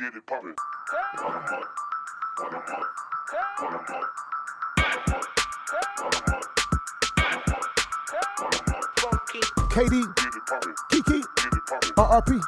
Get it poppin'. KD, Kiki, RRP,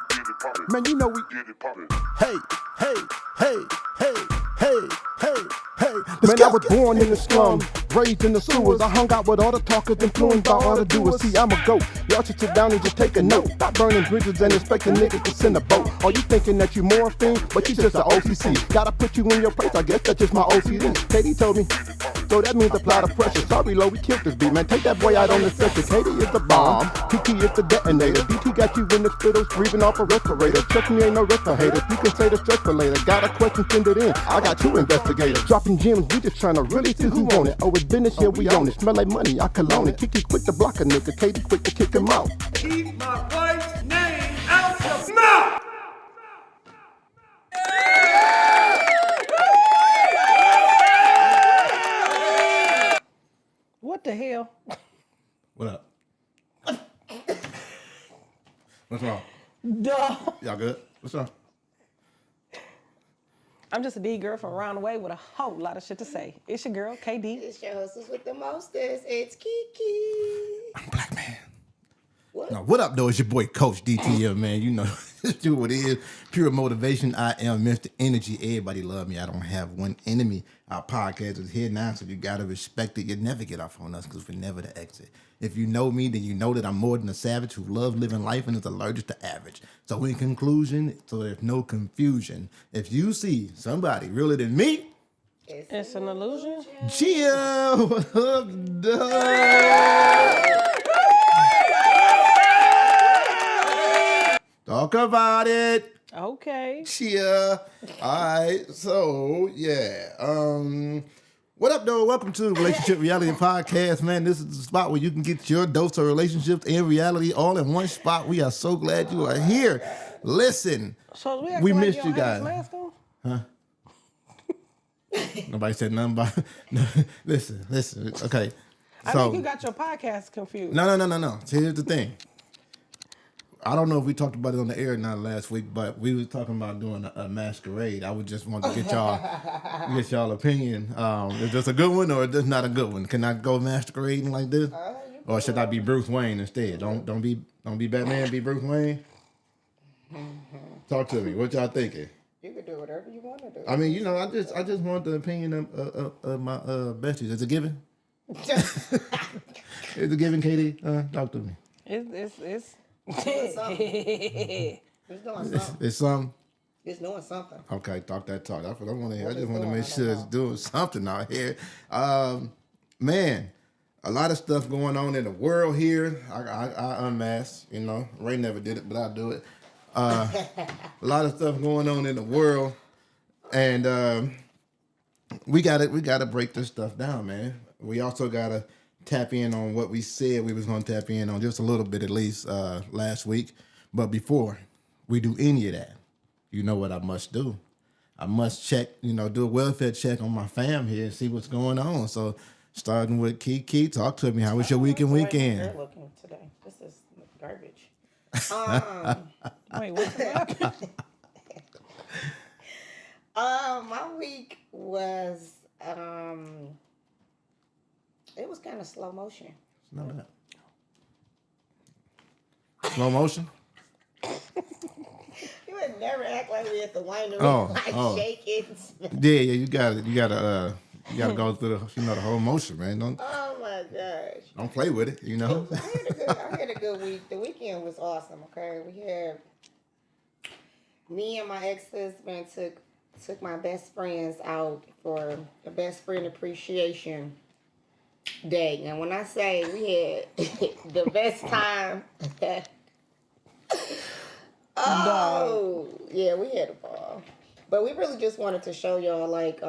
man, you know we get it poppin'. Hey, hey, hey, hey, hey, hey, hey. Man, I was born in the slum, raised in the sewers. I hung out with all the talkers, influenced by all the doers. See, I'm a goat. Y'all should sit down and just take a note. Stop burning bridges and expecting niggas to send a boat. Are you thinking that you morphine, but you just an OCC? Gotta put you in your place, I guess that's just my OCD. Katie told me, so that means apply the pressure. Sorry, Lo, we killed this beat, man. Take that boy out on the section. Katie is the bomb, Kiki is the detonator. DT got you in the spittles, breathing off a respirator. Trust me, ain't no rest for haters. You can say the stress for later. Got a question, send it in. I got two investigators. Dropping gems, we just trying to really see who want it. Oh, it's business, yeah, we own it. Smell like money, I cologne it. Kiki quick to block a nigga, Katie quick to kick him out. Keep my wife's name out your mouth! What the hell? What up? What's wrong? Duh. Y'all good? What's up? I'm just a D girl from around the way with a whole lot of shit to say. It's your girl, KD. It's your hostess with the mostest. It's Kiki. I'm a black man. What? Now, what up, though? It's your boy, Coach DTL, man. You know, do what it is. Pure motivation. I am Mr. Energy. Everybody love me. I don't have one enemy. Our podcast is here now, so you got to respect it. You never get off on us because we're never the exit. If you know me, then you know that I'm more than a savage who loves living life and is allergic to average. So in conclusion, so there's no confusion, if you see somebody realer than me, It's an illusion. chill. What up, dog? Talk about it. Okay. Cheer. All right. So, yeah. What up, though? Welcome to the Relationship Reality Podcast, man. This is the spot where you can get your dose of relationships and reality all in one spot. We are so glad you are here. Listen, So we like missed you don't have guys. this mask on? Nobody said nothing about Listen. Okay. I So, think you got your podcast confused. No. See, here's the thing. I don't know if we talked about it on the air or not last week, but we was talking about doing a masquerade. I would just want to get y'all opinion. Is this a good one or is this not a good one? Can I go masquerading like this, or should I be Bruce Wayne instead? Don't be Batman. Be Bruce Wayne. Talk to me. What y'all thinking? You can do whatever you want to do. I mean, you know, I just want the opinion of my besties. Is it given? Is it given, Katie? Talk to me. It's It's doing something. It's something. It's doing something. Okay, talk that talk. That's what I want to hear. I What just it's want to doing, make I sure don't it's know. doing something out here. Man, a lot of stuff going on in the world here. I unmask, you know. Ray never did it, but I'll do it. A lot of stuff going on in the world, and we gotta break this stuff down, man. We also gotta tap in on what we said we was gonna tap in on just a little bit at least last week. But before we do any of that, you know what I must do. I must check, do a welfare check on my fam here and see what's going on. So starting with Kiki, talk to me. How was your week and weekend? You're looking today. This is garbage. wait, what happened? My week was it was kind of slow motion. It's not bad. Slow motion? You would never act like we at the winery, Oh. shaking. Yeah, you gotta go through the whole motion, man. Oh my gosh. Don't play with it, I had a good week. The weekend was awesome, okay? We had me and my ex-husband took my best friends out for the best friend appreciation day. And when I say we had the best time, yeah, we had a ball. But we really just wanted to show y'all, like,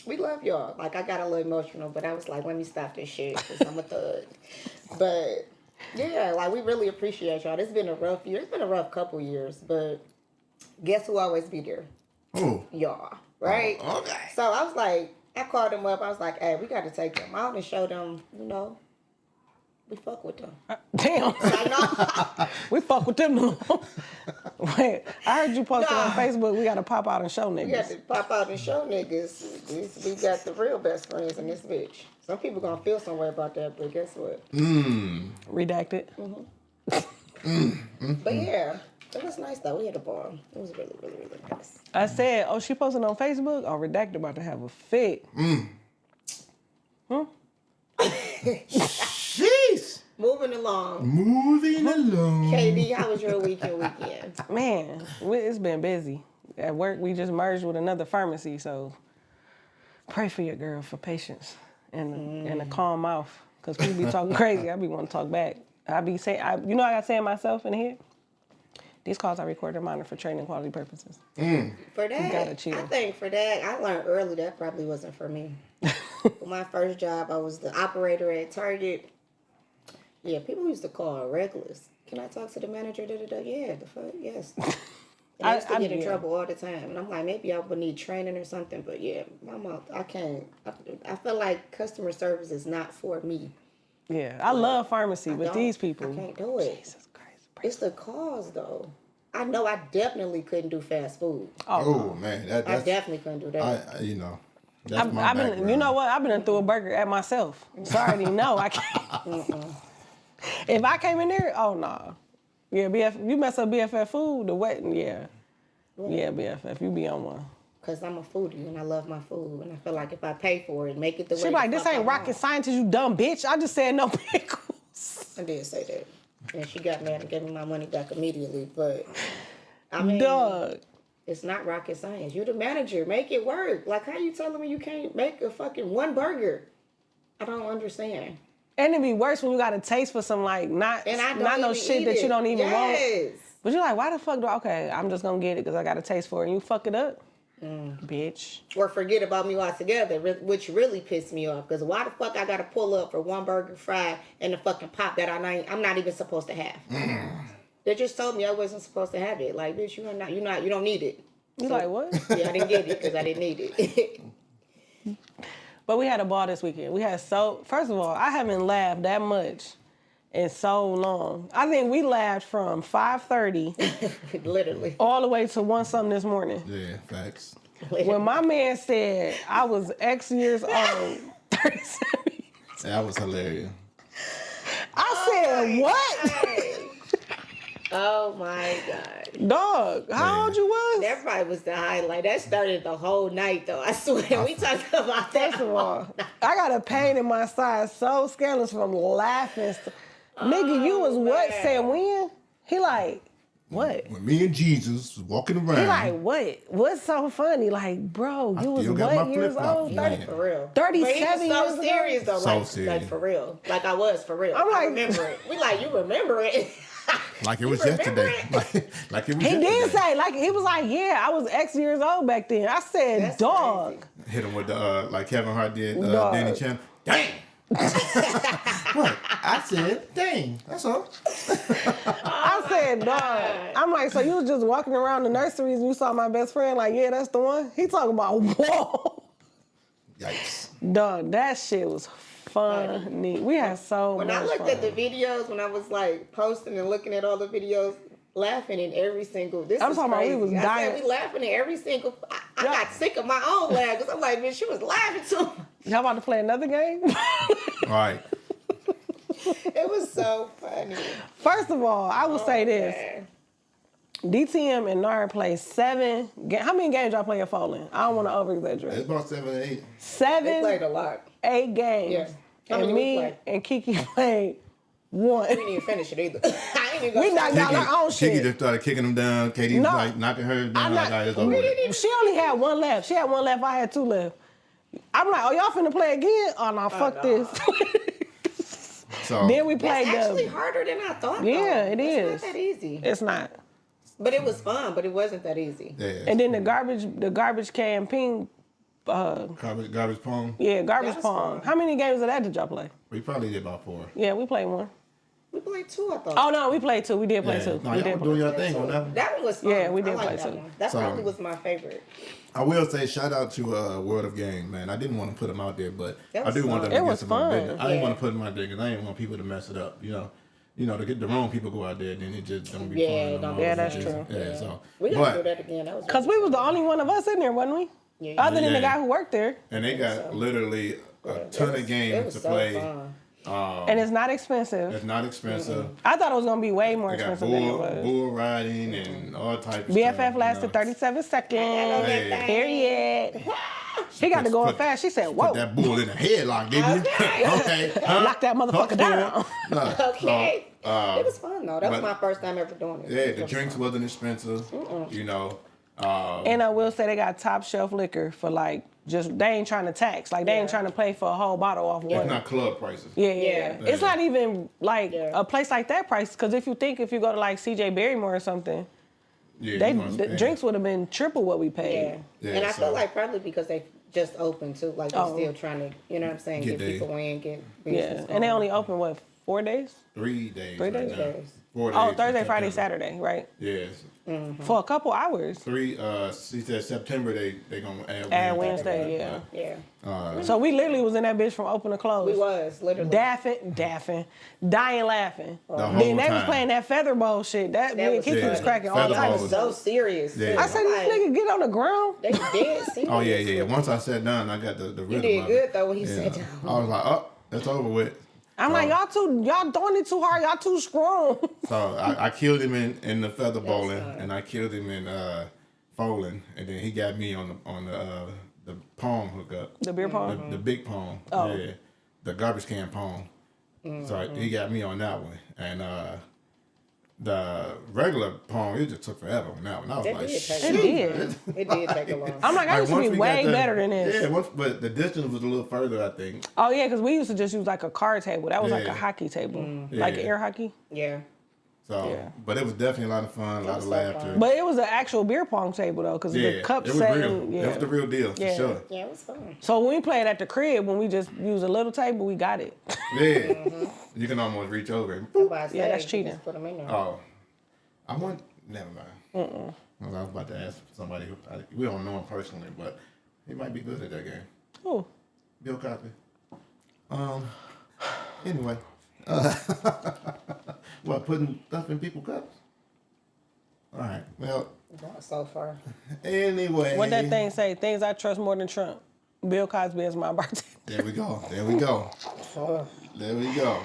we love y'all. Like, I got a little emotional, but I was like, let me stop this shit because I'm a thug. But, yeah, like, we really appreciate y'all. It's been a rough year. It's been a rough couple years, but guess who always be there? Oh. Y'all, right? Oh, okay. So I was like, I called them up. I was like, hey, we got to take them out and show them, We fuck with them. Damn. I know. We fuck with them. Wait, I heard you posted on Facebook. We got to pop out and show niggas. We got to pop out and show niggas. We got the real best friends in this bitch. Some people gonna feel some way about that, but guess what? Redacted. But yeah, it was nice though. We had a ball. It was really, really, really nice. I said, oh, she posted on Facebook? Oh, Redacted about to have a fit. Jeez. Moving along. Moving along. KD, how was your weekend? Man, it's been busy. At work, we just merged with another pharmacy, so pray for your girl for patience and a calm mouth. Because people be talking crazy, I be wanting to talk back. I be saying, I got saying myself in here? These calls I record are monitored for training quality purposes. For that, You gotta chill. I think for that, I learned early that probably wasn't for me. For my first job, I was the operator at Target. Yeah, people used to call reckless. Can I talk to the manager? Yeah, the fuck, yes. And I used to get in trouble all the time. And I'm like, maybe I would need training or something. But yeah, my mouth, I can't. I feel like customer service is not for me. Yeah, I love pharmacy, but these people. I can't do it. Jesus Christ. It's the cause, though. I know I definitely couldn't do fast food. Oh, man. That's, I definitely couldn't do that. That's my I've been, background. you know what? I've been through a burger at myself. So I already know I can't. If I came in there, oh no. Yeah, you mess up BFF food, the wet, yeah. Yeah, BFF, you be on one. Because I'm a foodie and I love my food. And I feel like if I pay for it, make it the way She like, this ain't rocket science, you dumb bitch. I just said no pickles. I did say that. And she got mad and gave me my money back immediately. But, I mean, Dog. it's not rocket science. You're the manager. Make it work. Like, how you telling me you can't make a fucking one burger? I don't understand. And it'd be worse when you got a taste for some, like, not no shit that you don't even want. But you're like, why the fuck okay, I'm just gonna get it because I got a taste for it. And you fuck it up, bitch. Or forget about me altogether, which really pissed me off. Because why the fuck I gotta pull up for one burger, fry, and the fucking pop that I'm not even supposed to have? They just told me I wasn't supposed to have it. Like, bitch, you don't need it. You like, what? Yeah, I didn't get it because I didn't need it. But we had a ball this weekend. First of all, I haven't laughed that much in so long. I think we laughed from 5:30 Literally. all the way to 1 something this morning. Yeah, facts. When my man said I was X years old, 37. That was hilarious. I said, what? Oh my God. Dog, how old you was? That probably was the highlight. That started the whole night though. I swear. We talked about that. First of all, I got a pain in my side so scandalous from laughing. Nigga, you was what? Said when? He like, what? When me and Jesus was walking around. He like, what? What's so funny? Like, bro, you was still got what my years flip-flop. old? Yeah. For real. 37 so years serious ago? though. So Like, serious. like for real. Like I was for real. I'm I like- remember it. We like, you remember it. Like it was You remember yesterday. Like it was He yesterday. did say, like, he was like, yeah, I was X years old back then. I said, That's dog. crazy. Hit him with the, like Kevin Hart did, Dog. Danny Chan. Dang! What? I said, dang. That's all. I said, dog. I'm like, so you was just walking around the nurseries and you saw my best friend? Like, yeah, that's the one. He talking about, whoa. Yikes. Dog, that shit was funny. We had so When much I looked fun. at the videos, when I was like posting and looking at all the videos, laughing in every single. This I'm is talking about we crazy. was I dying. said we laughing in every single. I Yeah. got sick of my own laugh because I'm like, bitch, she was laughing too. Y'all about to play another game? All right. It was so funny. First of all, I will say this. Man. DTM and Nard play 7 games. How many games y'all play at Folin? I don't want to over-exaggerate. It's about 7 or 8. They 7, played a lot. 8 games. Yeah. How And many we me play? and Kiki played 1. We didn't even finish it either. I ain't even We gonna knocked say out our own Kiki shit. just started kicking him down. Katie No. was like knocking her down. I'm Like, not- it's over with. She only had 1 left. She had 1 left. I had 2 left. I'm like, oh, y'all finna play again? Oh, no, fuck this. So, Then we That's played actually harder than I thought. Yeah, though. it It's is. not that easy. It's not. But it was fun. But it wasn't that easy. yeah. And then the garbage can ping, Garbage pong. yeah, garbage That was pong. fun. How many games of that did y'all play? We probably did about 4. Yeah, we played 1. We played 2, I thought. Oh no, we played 2. We did play 2. No, We y'all did were doing play. your thing on that one. That one was fun. Yeah, we did I like play that 2. one. That So- probably was my favorite. I will say shout out to World of Game, man. I didn't want to put them out there, but That I was do want them fun. to It get was some fun. business. I didn't Yeah. want to put them out there because I didn't want people to mess it up. To get the wrong people go out there, then it just don't be Yeah, fun. no don't more. be Yeah, that's It's just- true. Yeah, so We gotta do but that again. That was Cause we was the only one of us in there, wasn't we? Yeah. Other than the Yeah. guy who worked there. and they got literally a ton of it games was to so play. fun. And it's not expensive. It's not expensive. I thought it was gonna be way more They got expensive than it was. bull riding and all types of BFF stuff. lasted 37 seconds. Hey. Period. He got to go Put- fast. She said, Put whoa. that bull in a headlock, didn't you? Okay. Huh? Knock that motherfucker down. No. Okay. So, It was fun though. That was but- my first time ever doing it. yeah, It the was drinks fun. wasn't expensive. And I will say they got top shelf liquor for like, just, they ain't trying to tax. Like, they ain't Yeah. trying to pay for a whole bottle off It's one. not club prices. Yeah. Yeah. It's not even like Yeah. a place like that price. Because if you go to like CJ Barrymore or something, Yeah, they you gonna the spend. drinks would have been triple what we paid. Yeah. Yeah, And I so- feel like probably because they just opened too, like they're Oh. still trying to, you know what I'm saying, Get get they- people in, get Yeah. business And they going. only open, what, 4 days? 3 days. 3 right days? now. Days. 4 days. Oh, in Thursday, Friday, September. Saturday, right? Yes. For a couple hours. 3. She said September they gonna add Add Wednesday. Wednesday, yeah. Yeah. So we literally was in that bitch from open to close. We was literally. Daffing, dying laughing. The Then whole they was time. playing that feather bowl shit. That me and was Kiki good. was cracking all Feather the I ball time. was so serious. Yeah. I said, this nigga get on the ground. They dead serious. Oh yeah. Once I sat down, I got the rhythm. You did of good it. though when he Yeah. sat down. I was like, oh, that's over with. I'm like, y'all throwing it too hard. Y'all too strong. So I killed him in the feather bowling, fine. and I killed him in bowling, and then he got me on the palm hookup. The beer pong? The big palm. Oh. Yeah. The garbage can palm. So he got me on that one. And the regular palm, it just took forever on that one. I was That like, did take shit. It did. It did take a long time. I'm like, I used to once be we way got better than this. Yeah, but the distance was a little further, I think. Oh, yeah, because we used to just use like a card table. That was like Yeah. a hockey table. Like Yeah. air hockey. Yeah. So, Yeah. but it was definitely a lot of fun, a lot of was so laughter. fun. But it was an actual beer pong table, though, because yeah, the cup it was set. real. Yeah. It was the real deal, for Yeah. sure. Yeah, it was fun. So when we played at the crib, when we just use a little table, we got it. Yeah. You can almost reach over and Yeah, that's cheating. Just put them in there. oh. I want never mind. I was about to ask somebody who we don't know him personally, but he might be good at that game. Ooh. Bill Cosby. Anyway. What, putting stuff in people's cups? Alright. Well, Going so far. anyway. What that thing say? Things I trust more than Trump. Bill Cosby is my bartender. There we go. There we go. Oh, There we go.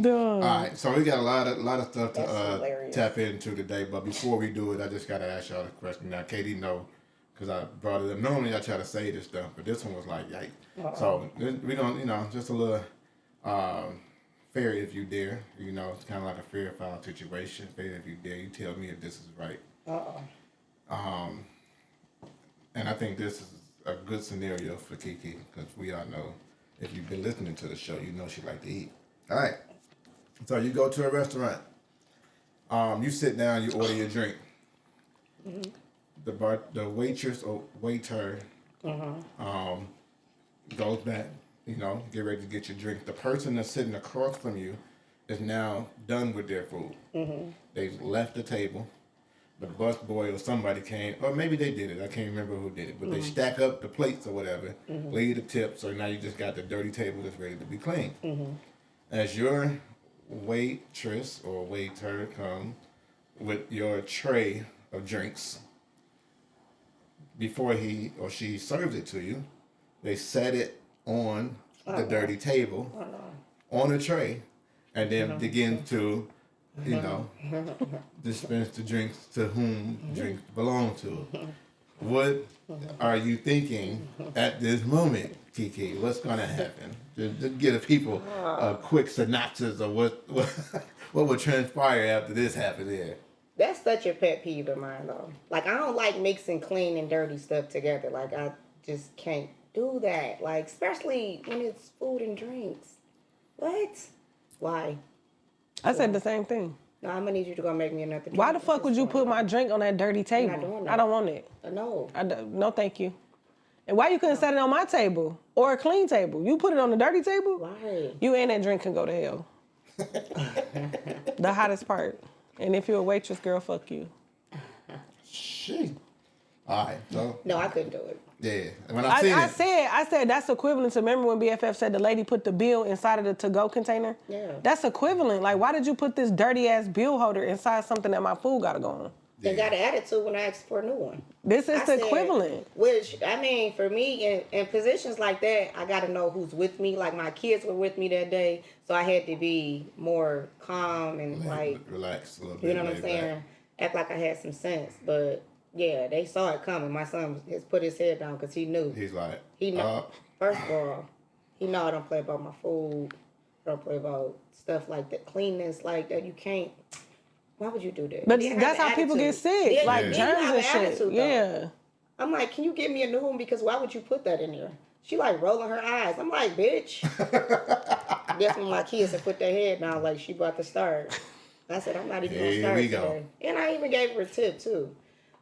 Duh. All right, so we got a lot of stuff That's to hilarious. tap into today. But before we do it, I just gotta ask y'all a question. Now, Katie, know, because I brought it up. Normally, I try to say this stuff, but this one was like, yikes. So we're gonna, just a little fair if you dare. It's kind of like a fair foul situation. Fair if you dare. You tell me if this is right. And I think this is a good scenario for Kiki because we all know if you've been listening to the show, you know she like to eat. All right. So you go to a restaurant. You sit down, you order your drink. The waitress or waiter goes back, get ready to get your drink. The person that's sitting across from you is now done with their food. They've left the table. The bus boy or somebody came, or maybe they did it. I can't remember who did it, but they stack up the plates or whatever, lay the tip, so now you just got the dirty table that's ready to be cleaned. As your waitress or waiter come with your tray of drinks, before he or she serves it to you, they set it on the dirty table, on a tray, and then begin to dispense the drinks to whom drinks belong to. What are you thinking at this moment, Kiki? What's gonna happen? Just give the people a quick synopsis of what would transpire after this happens here. That's such a pet peeve of mine, though. Like, I don't like mixing clean and dirty stuff together. Like, I just can't do that. Like, especially when it's food and drinks. What? Why? I said the same thing. No, I'm gonna need you to go make me another drink. Why the fuck would you put my drink on that dirty table? doing that. I don't want it. No. No, thank you. And why you couldn't set it on my table or a clean table? You put it on the dirty table? Why? You and that drink can go to hell. The hottest part. And if you're a waitress, girl, fuck you. Shit. All right, so No, I couldn't do it. yeah, when I seen it, I said that's equivalent to, remember when BFF said the lady put the bill inside of the to-go container? Yeah. That's equivalent. Like, why did you put this dirty-ass bill holder inside something that my food got to go on? They got an attitude when I asked for a new one. This is I the said, equivalent. Which, I mean, for me, in positions like that, I got to know who's with me. Like, my kids were with me that day, so I had to be more calm and, like, relax a little bit. you know what I'm saying? Act like I had some sense. But, yeah, they saw it coming. My son has put his head down because he knew. He's like, He know. First of all, he know I don't play about my food. I don't play about stuff like that. Cleanness like that. You can't. Why would you do that? But Then that's have how people attitude. get sick, Then- like then you germs have and an shit. attitude, though. Yeah. I'm like, can you give me a new one? Because why would you put that in there? She like rolling her eyes. I'm like, bitch. That's when my kids have put their head down like she about to start. I said, I'm not even gonna Here start we go. today. And I even gave her a tip too.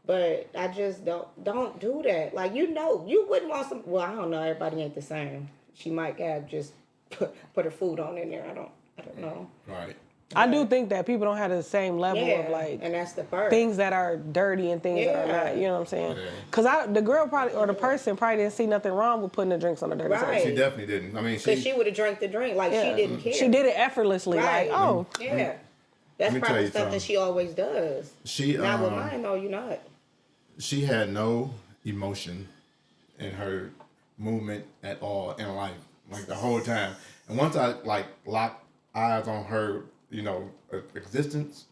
But I just don't do that. Like, you know, you wouldn't want some. Well, I don't know. Everybody ain't the same. She might have just put her food on in there. I don't know. right. I do think that people don't have the same level Yeah, of, like, and that's the part. things that are dirty and things that are Yeah. not. You know what I'm saying? Yeah. Because the girl probably, or the person probably didn't see nothing wrong with putting the drinks on the dirty Right. side. She definitely didn't. I mean, Because she would have drank the drink like Yeah. she didn't care. She did it effortlessly. Right. Like, oh, Yeah. That's me tell probably you something something. she always does. She Not with mine, no, you're not. she had no emotion in her movement at all in life, like the whole time. And once I like locked eyes on her, you know, existence,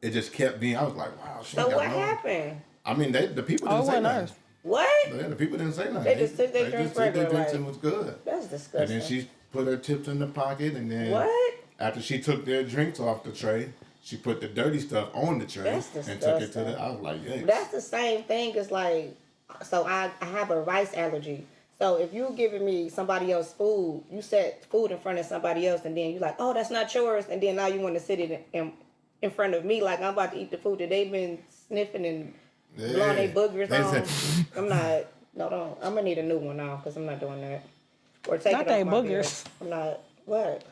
it just kept being. I was like, wow. She So ain't got what no- happened? I mean, the people Oh, didn't it say wasn't nothing. hers. What? Yeah, the people didn't say nothing. They just took their drinks just took their regular, drinks like- and was good. That's And disgusting. then she put her tips in the pocket, and then What? after she took their drinks off the tray, she put the dirty stuff on the tray That's and took it to disgusting. the. I was like, yeah. That's the same thing as like, so I have a rice allergy. So if you giving me somebody else's food, you set food in front of somebody else, and then you like, oh, that's not yours, and then now you want to sit it in front of me like I'm about to eat the food that they've been sniffing and blowing their boogers They on. said- I'm not. No, don't. I'm gonna need a new one now because I'm not doing that. Or take Not it they off my boogers. bill. I'm not. What?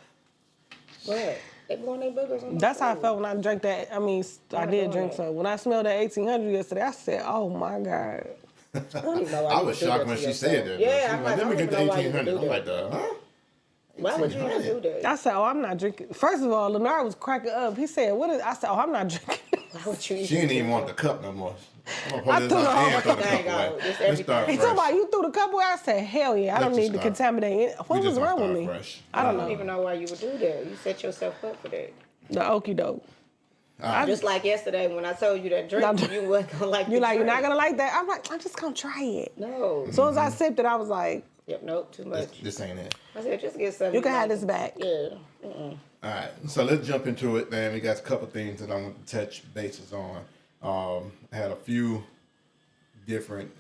What? They blowing their boogers on my that's how I food. felt when I drank that. I mean, I not did doing drink that. some. When I smelled that 1800 yesterday, I said, oh my God. I don't even know why I you was would do shocked that when to she yourself. said that. Yeah, She I'm was like, I let me don't get the even know why you would 1800. do I'm like, that. huh? Why would you even do that? I said, oh, I'm not drinking. First of all, Lenard was cracking up. He said, what is, I said, oh, I'm not drinking. Why would you She didn't even do want that? the cup no more. I'm I gonna put threw this the out whole and throw the thing cup out. away. Just Let's start everything. He talking fresh. about, you threw the cup away? I said, hell yeah, I Let's don't need just to start. contaminate it. What We was just wrong gonna with me? start fresh. I don't I don't know. even know why you would do that. You set yourself up for that. The okie doke. Just like yesterday when I told you that drink, No. you wasn't gonna like. You're the like, you're not drink. gonna like that? I'm like, I'm just gonna try it. No. As soon as I sipped it, I was like, Yep. Nope. Too much. This ain't it. I said, just get something. you can have like. this back. Yeah. All right, so let's jump into it, man. We got a couple things that I want to touch bases on. I had a few different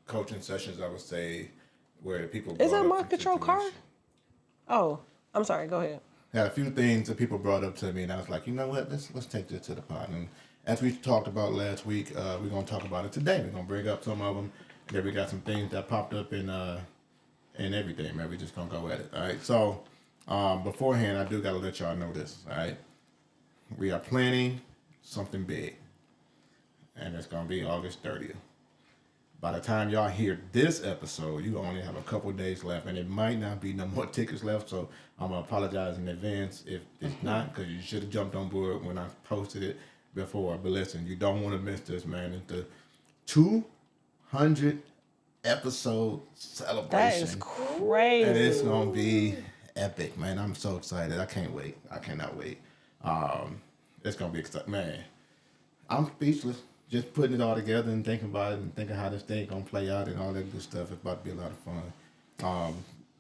coaching sessions, I would say, where people Is brought that up my some control car? situations. Oh, I'm sorry, go ahead. Had a few things that people brought up to me, and I was like, you know what? Let's take this to the pod. And as we talked about last week, we're gonna talk about it today. We're gonna bring up some of them. And then we got some things that popped up in everything, man. We just gonna go at it. All right. So beforehand, I do gotta let y'all know this. All right. We are planning something big, and it's gonna be August 30th. By the time y'all hear this episode, you only have a couple days left, and it might not be no more tickets left. So I'm gonna apologize in advance if it's not, because you should have jumped on board when I posted it before. But listen, you don't want to miss this, man. It's the 200 episode celebration, That is crazy. and it's gonna be epic, man. I'm so excited. I can't wait. I cannot wait. It's gonna be exciting, man. I'm speechless. Just putting it all together and thinking about it and thinking how this thing gonna play out and all that good stuff. It's about to be a lot of fun.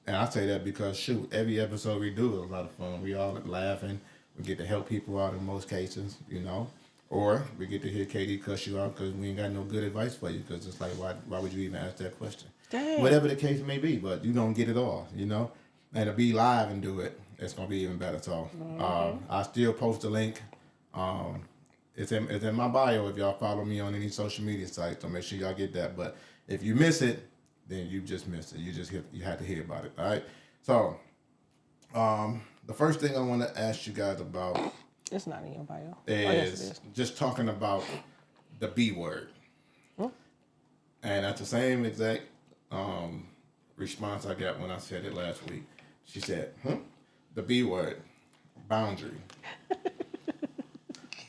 And I say that because shoot, every episode we do is a lot of fun. We all laughing. We get to help people out in most cases, you know. Or we get to hear Katie cuss you out because we ain't got no good advice for you. Because it's like, why would you even ask that question? Dang. Whatever the case may be, but you gonna get it all, you know. And to be live and do it, it's gonna be even better. So I still post a link. It's in my bio if y'all follow me on any social media sites. So make sure y'all get that. But if you miss it, then you just missed it. You had to hear about it. All right. So the first thing I want to ask you guys about It's not in your bio. is just talking about the B word. And that's the same exact response I got when I said it last week. She said, the B word, boundary.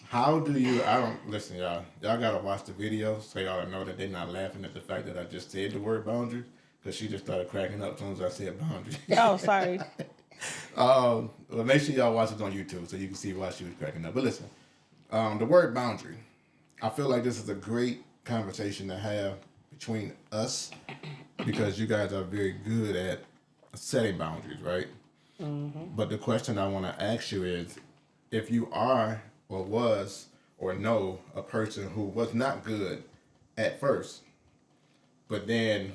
How do you, listen, y'all gotta watch the video so y'all know that they're not laughing at the fact that I just said the word boundary, because she just started cracking up as soon as I said boundary. Oh, sorry. Well, make sure y'all watch it on YouTube so you can see why she was cracking up. But listen, the word boundary, I feel like this is a great conversation to have between us, because you guys are very good at setting boundaries, right? Mm-hmm. But the question I want to ask you is, if you are or was or know a person who was not good at first, but then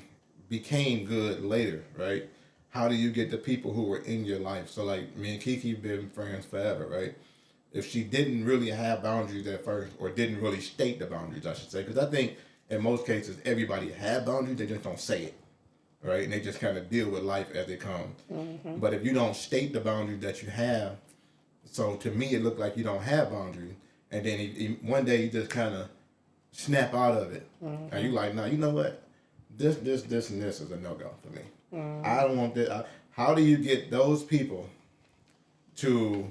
became good later, right? How do you get the people who were in your life? So like me and Kiki been friends forever, right? If she didn't really have boundaries at first, or didn't really state the boundaries, I should say, because I think in most cases everybody had boundaries, they just don't say it, right? And they just kind of deal with life as it comes. Mm-hmm. But if you don't state the boundaries that you have, so to me it looked like you don't have boundaries, and then one day you just kind of snap out of it, and you like, nah, you know what? This, and this is a no-go for me. I don't want that. How do you get those people to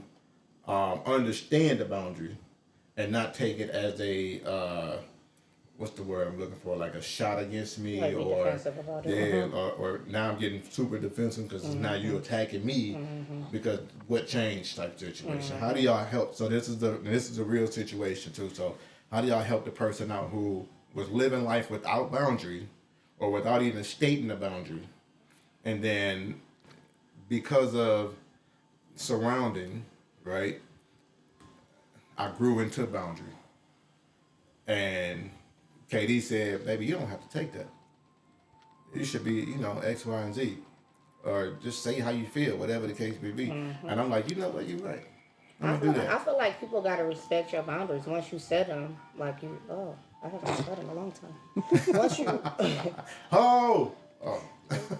understand the boundary and not take it as a what's the word I'm looking for, like a shot against me, like or defensive about it. or now I'm getting super defensive because now you attacking me because what changed type situation. How do y'all help? So this is a real situation too. So how do y'all help the person out who was living life without boundary, or without even stating the boundary, and then because of surrounding, right, I grew into boundary, and KD said, baby, you don't have to take that. You should be, X, Y, and Z. Or just say how you feel, whatever the case may be. Mm-hmm. And I'm like, you know what, you're right. I'm going to do that. I feel like people got to respect your boundaries. Once you set them, I haven't set them in a long time. Once you... Oh!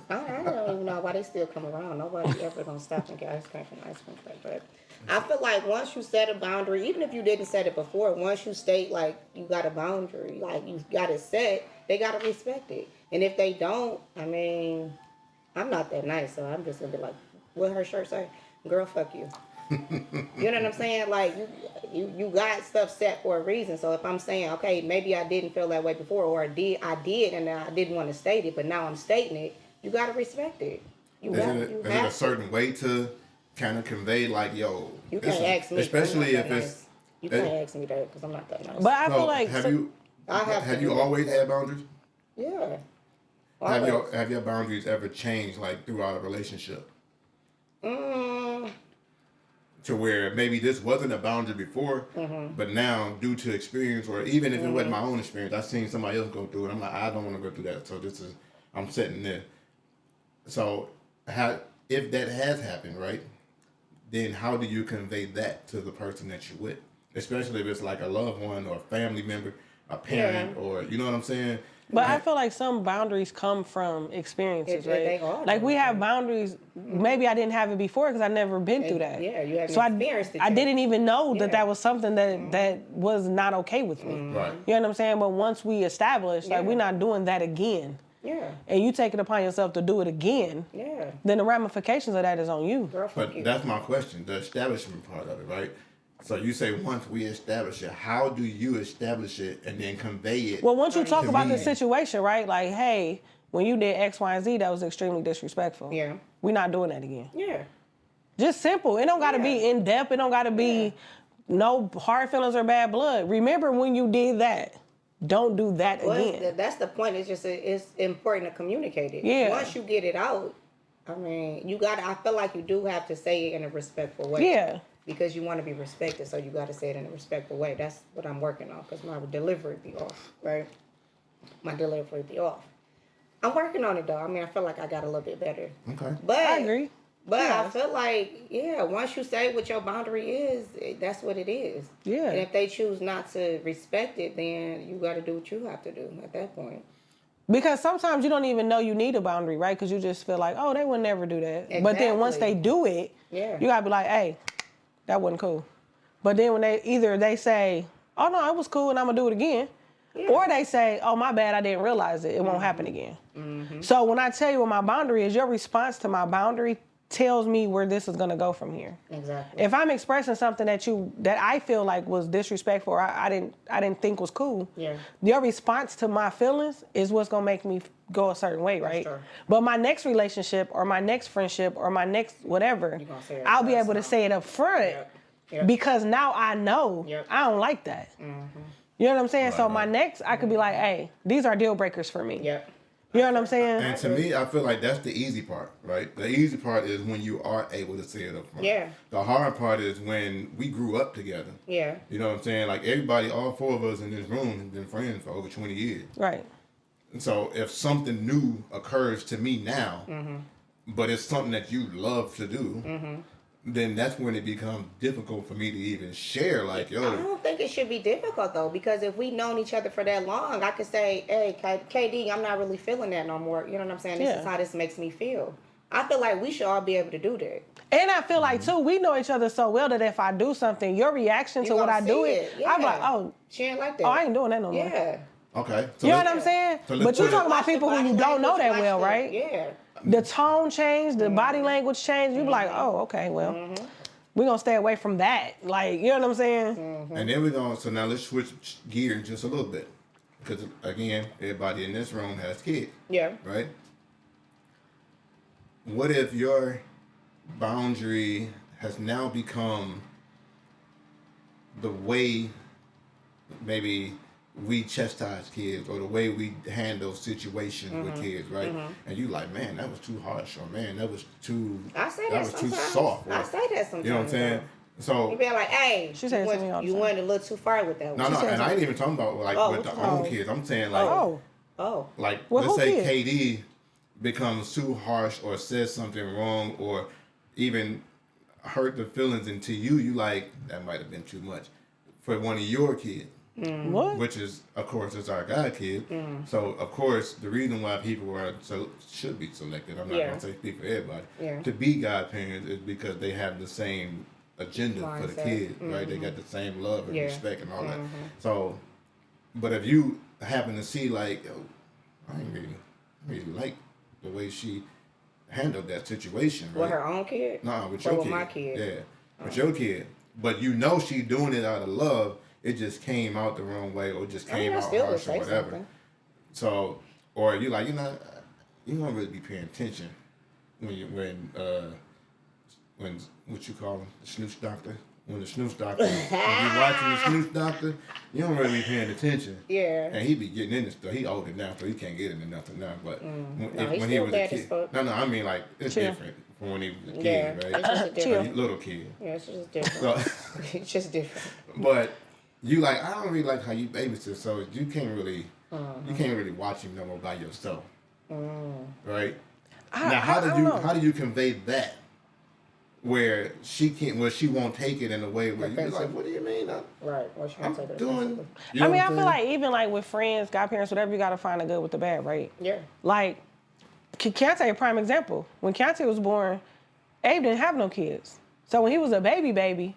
I don't even know why they still come around. Nobody ever going to stop and get ice cream from the ice cream place. But I feel like once you set a boundary, even if you didn't set it before, once you state, like, you got a boundary, like, you got it set, they got to respect it. And if they don't, I mean, I'm not that nice, so I'm just going to be like, what her shirt say? Girl, fuck you. You know what I'm saying? Like, you got stuff set for a reason. So if I'm saying, okay, maybe I didn't feel that way before, or I did, and I didn't want to state it, but now I'm stating it, you got to respect it. Is it a certain way to kind of convey, like, yo, you can't ask me, especially if it's nice. You can't ask me that because I'm not that nice. But I feel like have you always had boundaries? Yeah. Have your boundaries ever changed, like, throughout a relationship? To where maybe this wasn't a boundary before, but now due to experience, or even if it wasn't my own experience, I've seen somebody else go through it. I'm like, I don't want to go through that. So I'm sitting there. So if that has happened, right, then how do you convey that to the person that you're with? Especially if it's like a loved one or a family member, a parent, or, you know what I'm saying? But I feel like some boundaries come from experiences, right? They are. Like, we have boundaries. Maybe I didn't have it before because I never been through that. Yeah, you haven't so experienced it. I didn't even know that was something that was not okay with me. Right. You know what I'm saying? But once we established, like, we're not doing that again. Yeah. And you take it upon yourself to do it again. Yeah. Then the ramifications of that is on you. Girl, but that's my question, the establishment part of it, right? So you say once we establish it, how do you establish it and then convey it? Well, once you talk about the me? situation, right? Like, hey, when you did X, Y, and Z, that was extremely disrespectful. Yeah. We're not doing that again. Yeah. Just simple. It don't got to be in depth. It don't got to be no hard feelings or bad blood. Remember when you did that. Don't do that again. That's the point. It's just it's important to communicate it. Yeah. Once you get it out, I mean, I feel like you do have to say it in a respectful way. Yeah. Because you want to be respected, so you got to say it in a respectful way. That's what I'm working on, because my delivery be off, right? My delivery be off. I'm working on it, though. I mean, I feel like I got a little bit better. Okay. But I agree. But I feel like, once you say what your boundary is, that's what it is. Yeah. And if they choose not to respect it, then you got to do what you have to do at that point. Because sometimes you don't even know you need a boundary, right? Because you just feel like, oh, they would never do that. Exactly. But then once they do it, you gotta be like, hey, that wasn't cool. But then when they say, oh no, it was cool and I'm gonna do it again. Or they say, oh, my bad, I didn't realize it. It won't happen again. So when I tell you what my boundary is, your response to my boundary tells me where this is gonna go from here. Exactly. If I'm expressing something that I feel like was disrespectful or I didn't think was cool, your response to my feelings is what's gonna make me go a certain way, right? Sure. But my next relationship or my next friendship or my next whatever, I'll be able to say it up front because now I know I don't like that. You know what I'm saying? So my next, I could be like, hey, these are deal breakers for me. You know what I'm saying? And to me, I feel like that's the easy part, right? The easy part is when you are able to say it up front. The hard part is when we grew up together. You know what I'm saying? Like everybody, all four of us in this room have been friends for over 20 years. Right. And so if something new occurs to me now, but it's something that you love to do, then that's when it becomes difficult for me to even share. Like, yo, I don't think it should be difficult though, because if we've known each other for that long, I could say, hey, KD, I'm not really feeling that no more. You know what I'm saying? This is how this makes me feel. I feel like we should all be able to do that. And I feel like too, we know each other so well that if I do something, your reaction to what I do I'm like, oh, she ain't like that. Oh, I ain't doing that no more. Okay. So you know what I'm saying? So but you're talking about people who you don't know that well, right? The tone changed, the body language changed. You be like, oh, okay, well, we're going to stay away from that. Like, you know what I'm saying? And then we're going to, so now let's switch gears just a little bit. Because, again, everybody in this room has kids. Right? What if your boundary has now become the way maybe we chastise kids or the way we handle situations with kids, right? And you like, man, that was too harsh, or man, that was too, I say that was too soft. Or, I say that sometimes. You know what I'm saying? So you be like, hey, she says to me all the you time. went a little too far with that one. No, and I ain't even talking about like with the own kids. I'm saying like, like let's say KD becomes too harsh or says something wrong or even hurt the feelings into you like, that might have been too much for one of your kids. Which is, of course, is our God kid. So, of course, the reason why people are should be selected, I'm not going to say speak for everybody, to be godparents is because they have the same agenda for the kid, right? They got the same love and respect and all that. So, but if you happen to see like, yo, I ain't really like the way she handled that situation, right? With her own kid? No, with your kid. My kid. Yeah, with your kid. But you know she doing it out of love. It just came out the wrong way, or just came out harsh or whatever. Something. So, or you like, you know, you don't really be paying attention when what you call him, the snooze doctor. When the snooze doctor, when you watching the snooze doctor, you don't really be paying attention. And he be getting into stuff. He older now, so he can't get into nothing now. But when he was a kid, no, I mean like it's different from when he was a kid, right? It's just different. Little kid. Yeah, it's just different. So, it's just different. But you like, I don't really like how you babysit, so you can't really watch him no more by yourself, right? Now, how do you convey that where she won't take it in a way where you're like, what do you mean? I'm doing. You know I mean, I feel like even like with friends, godparents, whatever, you got to find the good with the bad, right? Like, Keontae, a prime example. When Keontae was born, Abe didn't have no kids, so when he was a baby.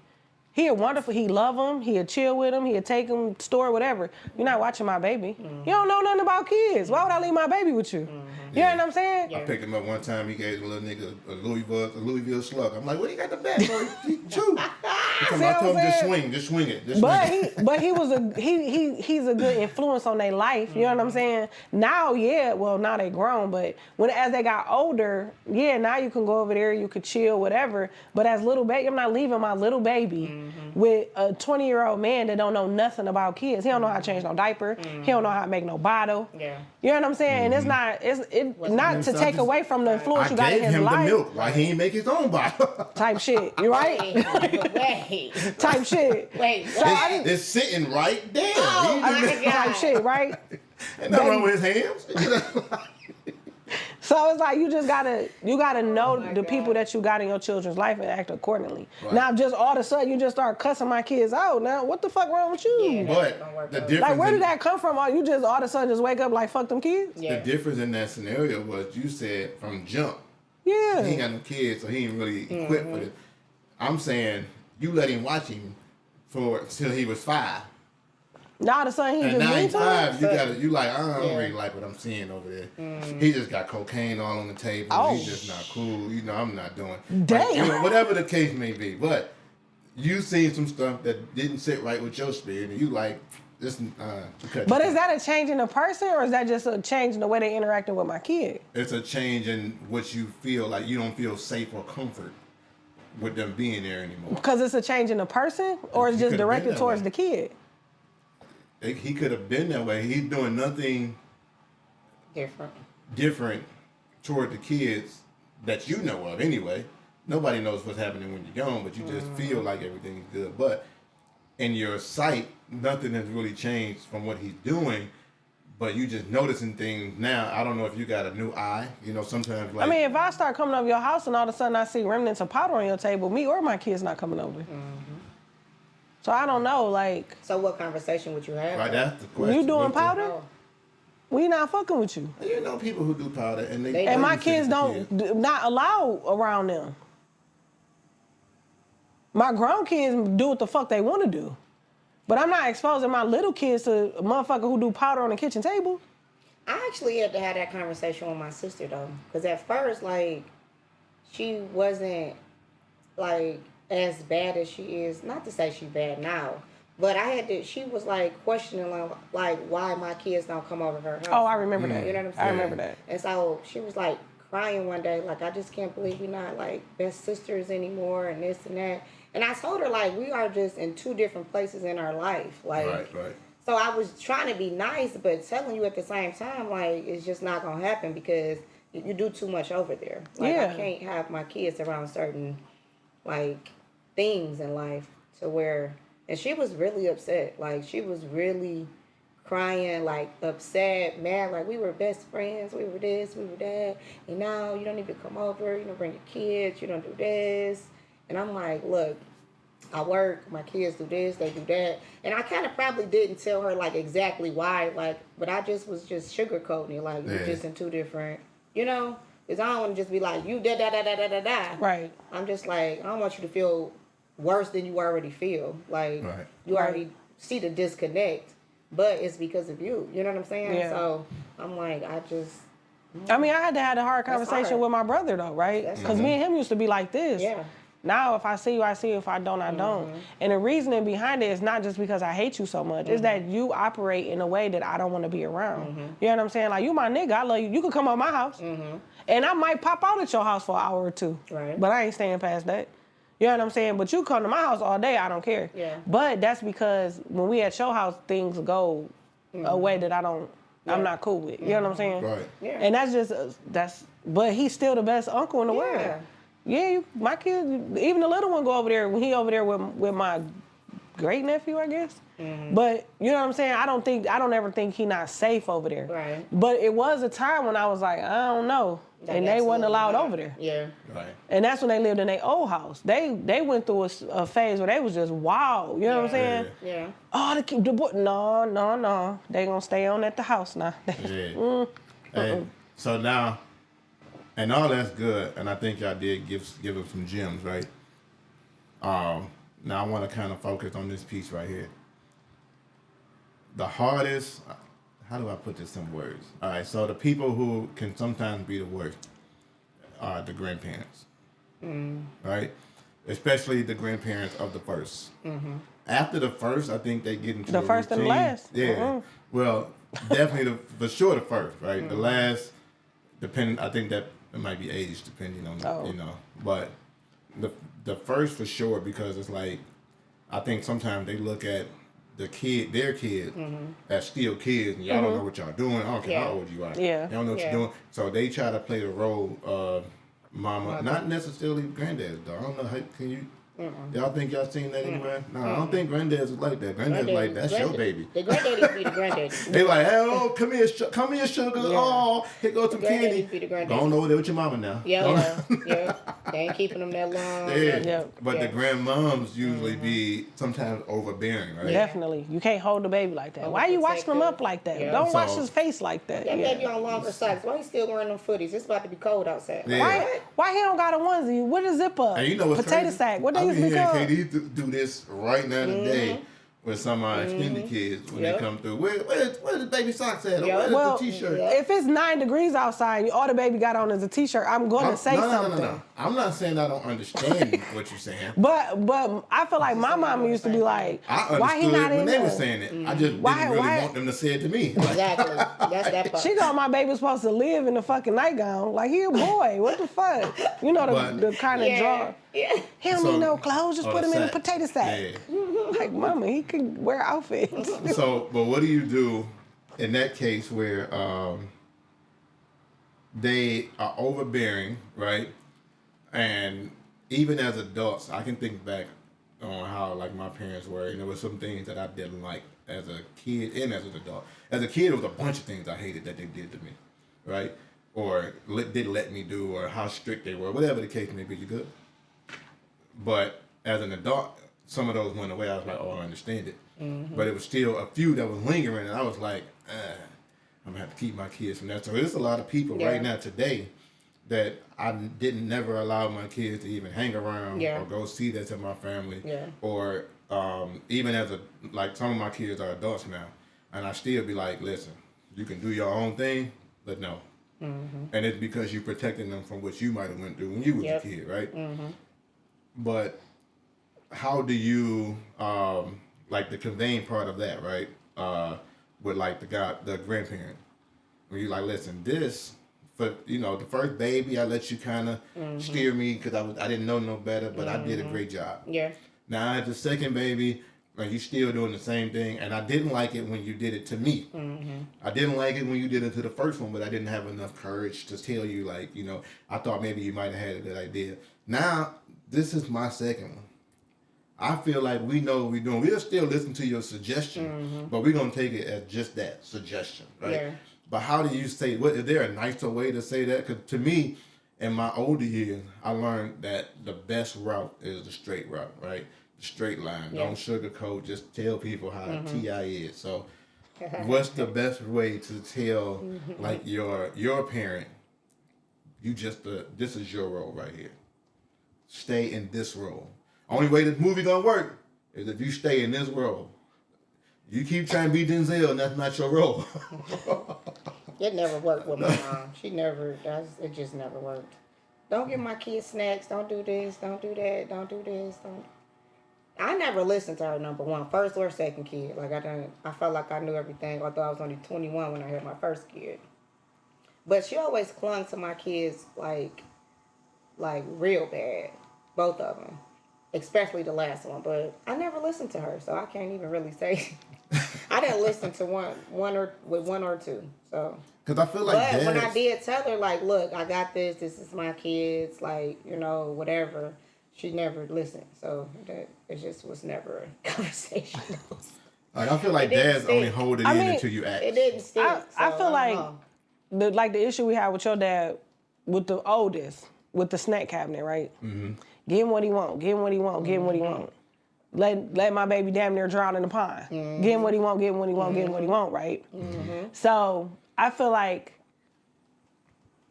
He'd wonderful. He'd love him. He'd chill with him. He'd take him store, whatever. You're not watching my baby. You don't know nothing about kids. Why would I leave my baby with you? You know what I'm saying? I picked him up one time. He gave the little nigga a Louisville slug. I'm like, what you got the bat for? He chew. I told him just swing it. But he's a good influence on their life. You know what I'm saying? Now, now they grown, but as they got older, now you can go over there, you could chill, whatever. But as little baby, I'm not leaving my little baby with a 20-year-old man that don't know nothing about kids. He don't know how to change no diaper. He don't know how to make no bottle. You know what I'm saying? And it's not to take away from the influence you got in his life. I gave him the milk. Why he ain't make his own bottle? Type shit. You right? Wait. Type shit. Wait. So it's sitting right there. Oh, my God. Type shit, right? Ain't nothing wrong with his hands. So it's like you gotta know my the God. people that you got in your children's life and act accordingly. Right. Now, just all of a sudden you just start cussing my kids out. Now, what the fuck wrong with you? Yeah, But gonna work the out. difference Like, where in- did that come from? Or you just all of a sudden just wake up like fuck them kids? Yeah. The difference in that scenario was you said from jump, Yeah. he ain't got no kids, so he ain't really equipped for it. I'm saying you let him watch him till he was 5. Now all of a sudden he And just now mean he's to him? 5, you like, I don't Yeah. really like what I'm seeing over there. He just got cocaine all on the table. Oh. He's just not cool. You know, I'm not doing. Damn. Like, you know, whatever the case may be. But you seen some stuff that didn't sit right with your spirit, and you like, this. But is that a change in the person, or is that just a change in the way they interacting with my kid? It's a change in what you feel like. You don't feel safe or comfort with them being there anymore. Because it's a change in the person, or it's He just could've been directed that towards way. the kid? He could have been that way. He's doing nothing different toward the kids that you know of anyway. Nobody knows what's happening when you're gone, but you just feel like everything's good. But in your sight, nothing has really changed from what he's doing. But you just noticing things now. I don't know if you got a new eye. You know, sometimes like I mean, if I start coming over your house and all of a sudden I see remnants of powder on your table, me or my kid's not coming over. So I don't know, like, So what conversation would you have? right, that's the question. you doing What the- powder? Oh, We not fucking with you. You know people who do powder and they And my babysit kids the don't not allow around them. My grown kids do what the fuck they want to do. But I'm not exposing my little kids to a motherfucker who do powder on the kitchen table. I actually had to have that conversation with my sister though, because at first, like, she wasn't like as bad as she is. Not to say she's bad now, but I had to. She was like questioning like why my kids don't come over her house. Oh, I remember that. You know what I'm saying? I remember that. And so she was like crying one day, like, I just can't believe we're not like best sisters anymore, and this and that. And I told her, like, we are just in 2 different places in our life, like. Right. So I was trying to be nice, but telling you at the same time, like, it's just not gonna happen because you do too much over there. Like, Yeah. I can't have my kids around certain, like, things in life to where. And she was really upset. Like, she was really crying, like, upset, mad. Like, we were best friends. We were this, we were that. And now you don't even come over. You don't bring your kids. You don't do this. And I'm like, look, I work, my kids do this, they do that. And I kind of probably didn't tell her, like, exactly why, like, but I just was just sugarcoating it, like, we're just in 2 different, you know? Because I don't want to just be like, you da-da-da-da-da-da-da. Right. I'm just like, I don't want you to feel worse than you already feel. Like, Right. you already see the disconnect, but it's because of you. You know what I'm saying? Yeah. So I'm like, I I had to have a hard That's conversation hard. with my brother though, right? That's Because me and him used to be like this. Yeah. Now, if I see you, I see you. If I don't, I don't. And the reasoning behind it is not just because I hate you so much. It's that you operate in a way that I don't want to be around. You know what I'm saying? Like, you my nigga. I love you. You could come over my house. And I might pop out at your house for an hour or 2. Right. But I ain't staying past that. You know what I'm saying? But you come to my house all day, I don't care. Yeah. But that's because when we at your house, things go a way that I'm not cool with. You know what I'm saying? Right. Yeah. And that's just, but he's still the best uncle in the world. Yeah, my kids, even the little one go over there when he over there with my great nephew, I guess. But you know what I'm saying? I don't ever think he not safe over there. Right. But it was a time when I was like, I don't know. Like, And they wasn't absolutely allowed not. over there. Yeah. Right. And that's when they lived in their old house. They went through a phase where they was just wild. You know what I'm saying? Yeah. Oh, the boy, no. They gonna stay on at the house now. Yeah. Hey, so now, and all that's good, and I think y'all did give him some gems, right? Now I want to kind of focus on this piece right here. The hardest, how do I put this in words? All right, so the people who can sometimes be the worst are the grandparents, right? Especially the grandparents of the first. After the first, I think they get into The a first and the routine. last. Yeah. Well, definitely for sure the first, right? The last, depending, I think that it might be age depending on, you know, but the first for sure, because it's like, I think sometimes they look at their kids as still kids, and y'all don't know what y'all doing. I don't care how old you are. Yeah. You don't know what you're doing. So they try to play the role of mama, not necessarily granddad though. I don't know how can you. Y'all think y'all seen that anywhere? No, I don't think granddads was like that. Granddads like, that's your baby. The granddaddies be the granddaddies. They like, hey, oh, come here, sugar. Yeah. Oh, here goes some candy. Be the granddaddies. Go on over there with your mama now. Yeah. They ain't keeping them that long. Yeah. But the grandmoms usually be sometimes overbearing, right? Definitely. You can't hold the baby like that. Why you washing him up like that? Yeah. Don't wash So- his face like that. That baby on longer socks. Why he still wearing them footies? It's about to be cold outside. Yeah. Why he don't got a onesie? What a zip up? And you know what's Potato crazy? sack. What they I used be to hearing call? KD do this right now today with some of our extended kids when they come through. Where the baby socks at? Or where's Well, the t-shirt? if it's 9 degrees outside and all the baby got on is a t-shirt, I'm going to say something. No. I'm not saying I don't understand what you're saying. But I feel like my mom used to be like, I why he understood not when in they there? were saying it. I just didn't Why- really why- want them to say it to me. Like, Exactly. That's that part. She thought my baby was supposed to live in the fucking nightgown. Like, he a boy. What the fuck? You know, the kind of draw. Yeah. He don't So- need no clothes. Just oh, put him in a sack. potato sack. Like, mama, he could wear outfits. So, but what do you do in that case where they are overbearing, right? And even as adults, I can think back on how like my parents were, and there were some things that I didn't like as a kid and as an adult. As a kid, there was a bunch of things I hated that they did to me, right? Or didn't let me do, or how strict they were, whatever the case may be. You good? But as an adult, some of those went away. I was like, oh, I understand it. But it was still a few that was lingering, and I was like, I'm gonna have to keep my kids from that. So there's a lot of people right now today that I didn't never allow my kids to even hang around or go see that to my family. Or even as like some of my kids are adults now, and I still be like, listen, you can do your own thing, but no. And it's because you're protecting them from what you might have went through when you was a kid, right? But how do you like the conveying part of that, right? With like the grandparent, where you like, listen, this for the first baby, I let you kind of steer me because I didn't know no better, but I did a great job. Yeah. Now at the second baby, like you still doing the same thing, and I didn't like it when you did it to me. I didn't like it when you did it to the first one, but I didn't have enough courage to tell you, like, I thought maybe you might have had a good idea. Now this is my second one. I feel like we know what we're doing. We'll still listen to your suggestion, but we're gonna take it as just that suggestion, right? Yeah. But how do you say? Is there a nicer way to say that? Because to me, in my older years, I learned that the best route is the straight route, right? The straight line. Yeah. Don't sugarcoat. Just tell people how TI is. So, what's the best way to tell like your parent? This is your role right here. Stay in this role. Only way this movie gonna work is if you stay in this role. You keep trying to be Denzel, and that's not your role. It never worked with my mom. It just never worked. Don't give my kids snacks. Don't do this. Don't do that. Don't do this. I never listened to her, number one, first or second kid. Like I felt like I knew everything, although I was only 21 when I had my first kid. But she always clung to my kids like real bad, both of them. Especially the last one, but I never listened to her, so I can't even really say. I didn't listen to one or two. So. Because I feel like. But when I did tell her, like, look, I got this. This is my kids. Like, whatever. She never listened. So it just was never a conversation. Like I feel like dads only hold it in until you ask. It didn't stick. I feel like the issue we had with your dad, with the oldest, with the snack cabinet, right? Mm-hmm. Give him what he want. Give him what he want. Give him what he want. Let my baby damn near drown in the pond. Give him what he want. Give him what he want. Give him what he want. Right. So I feel like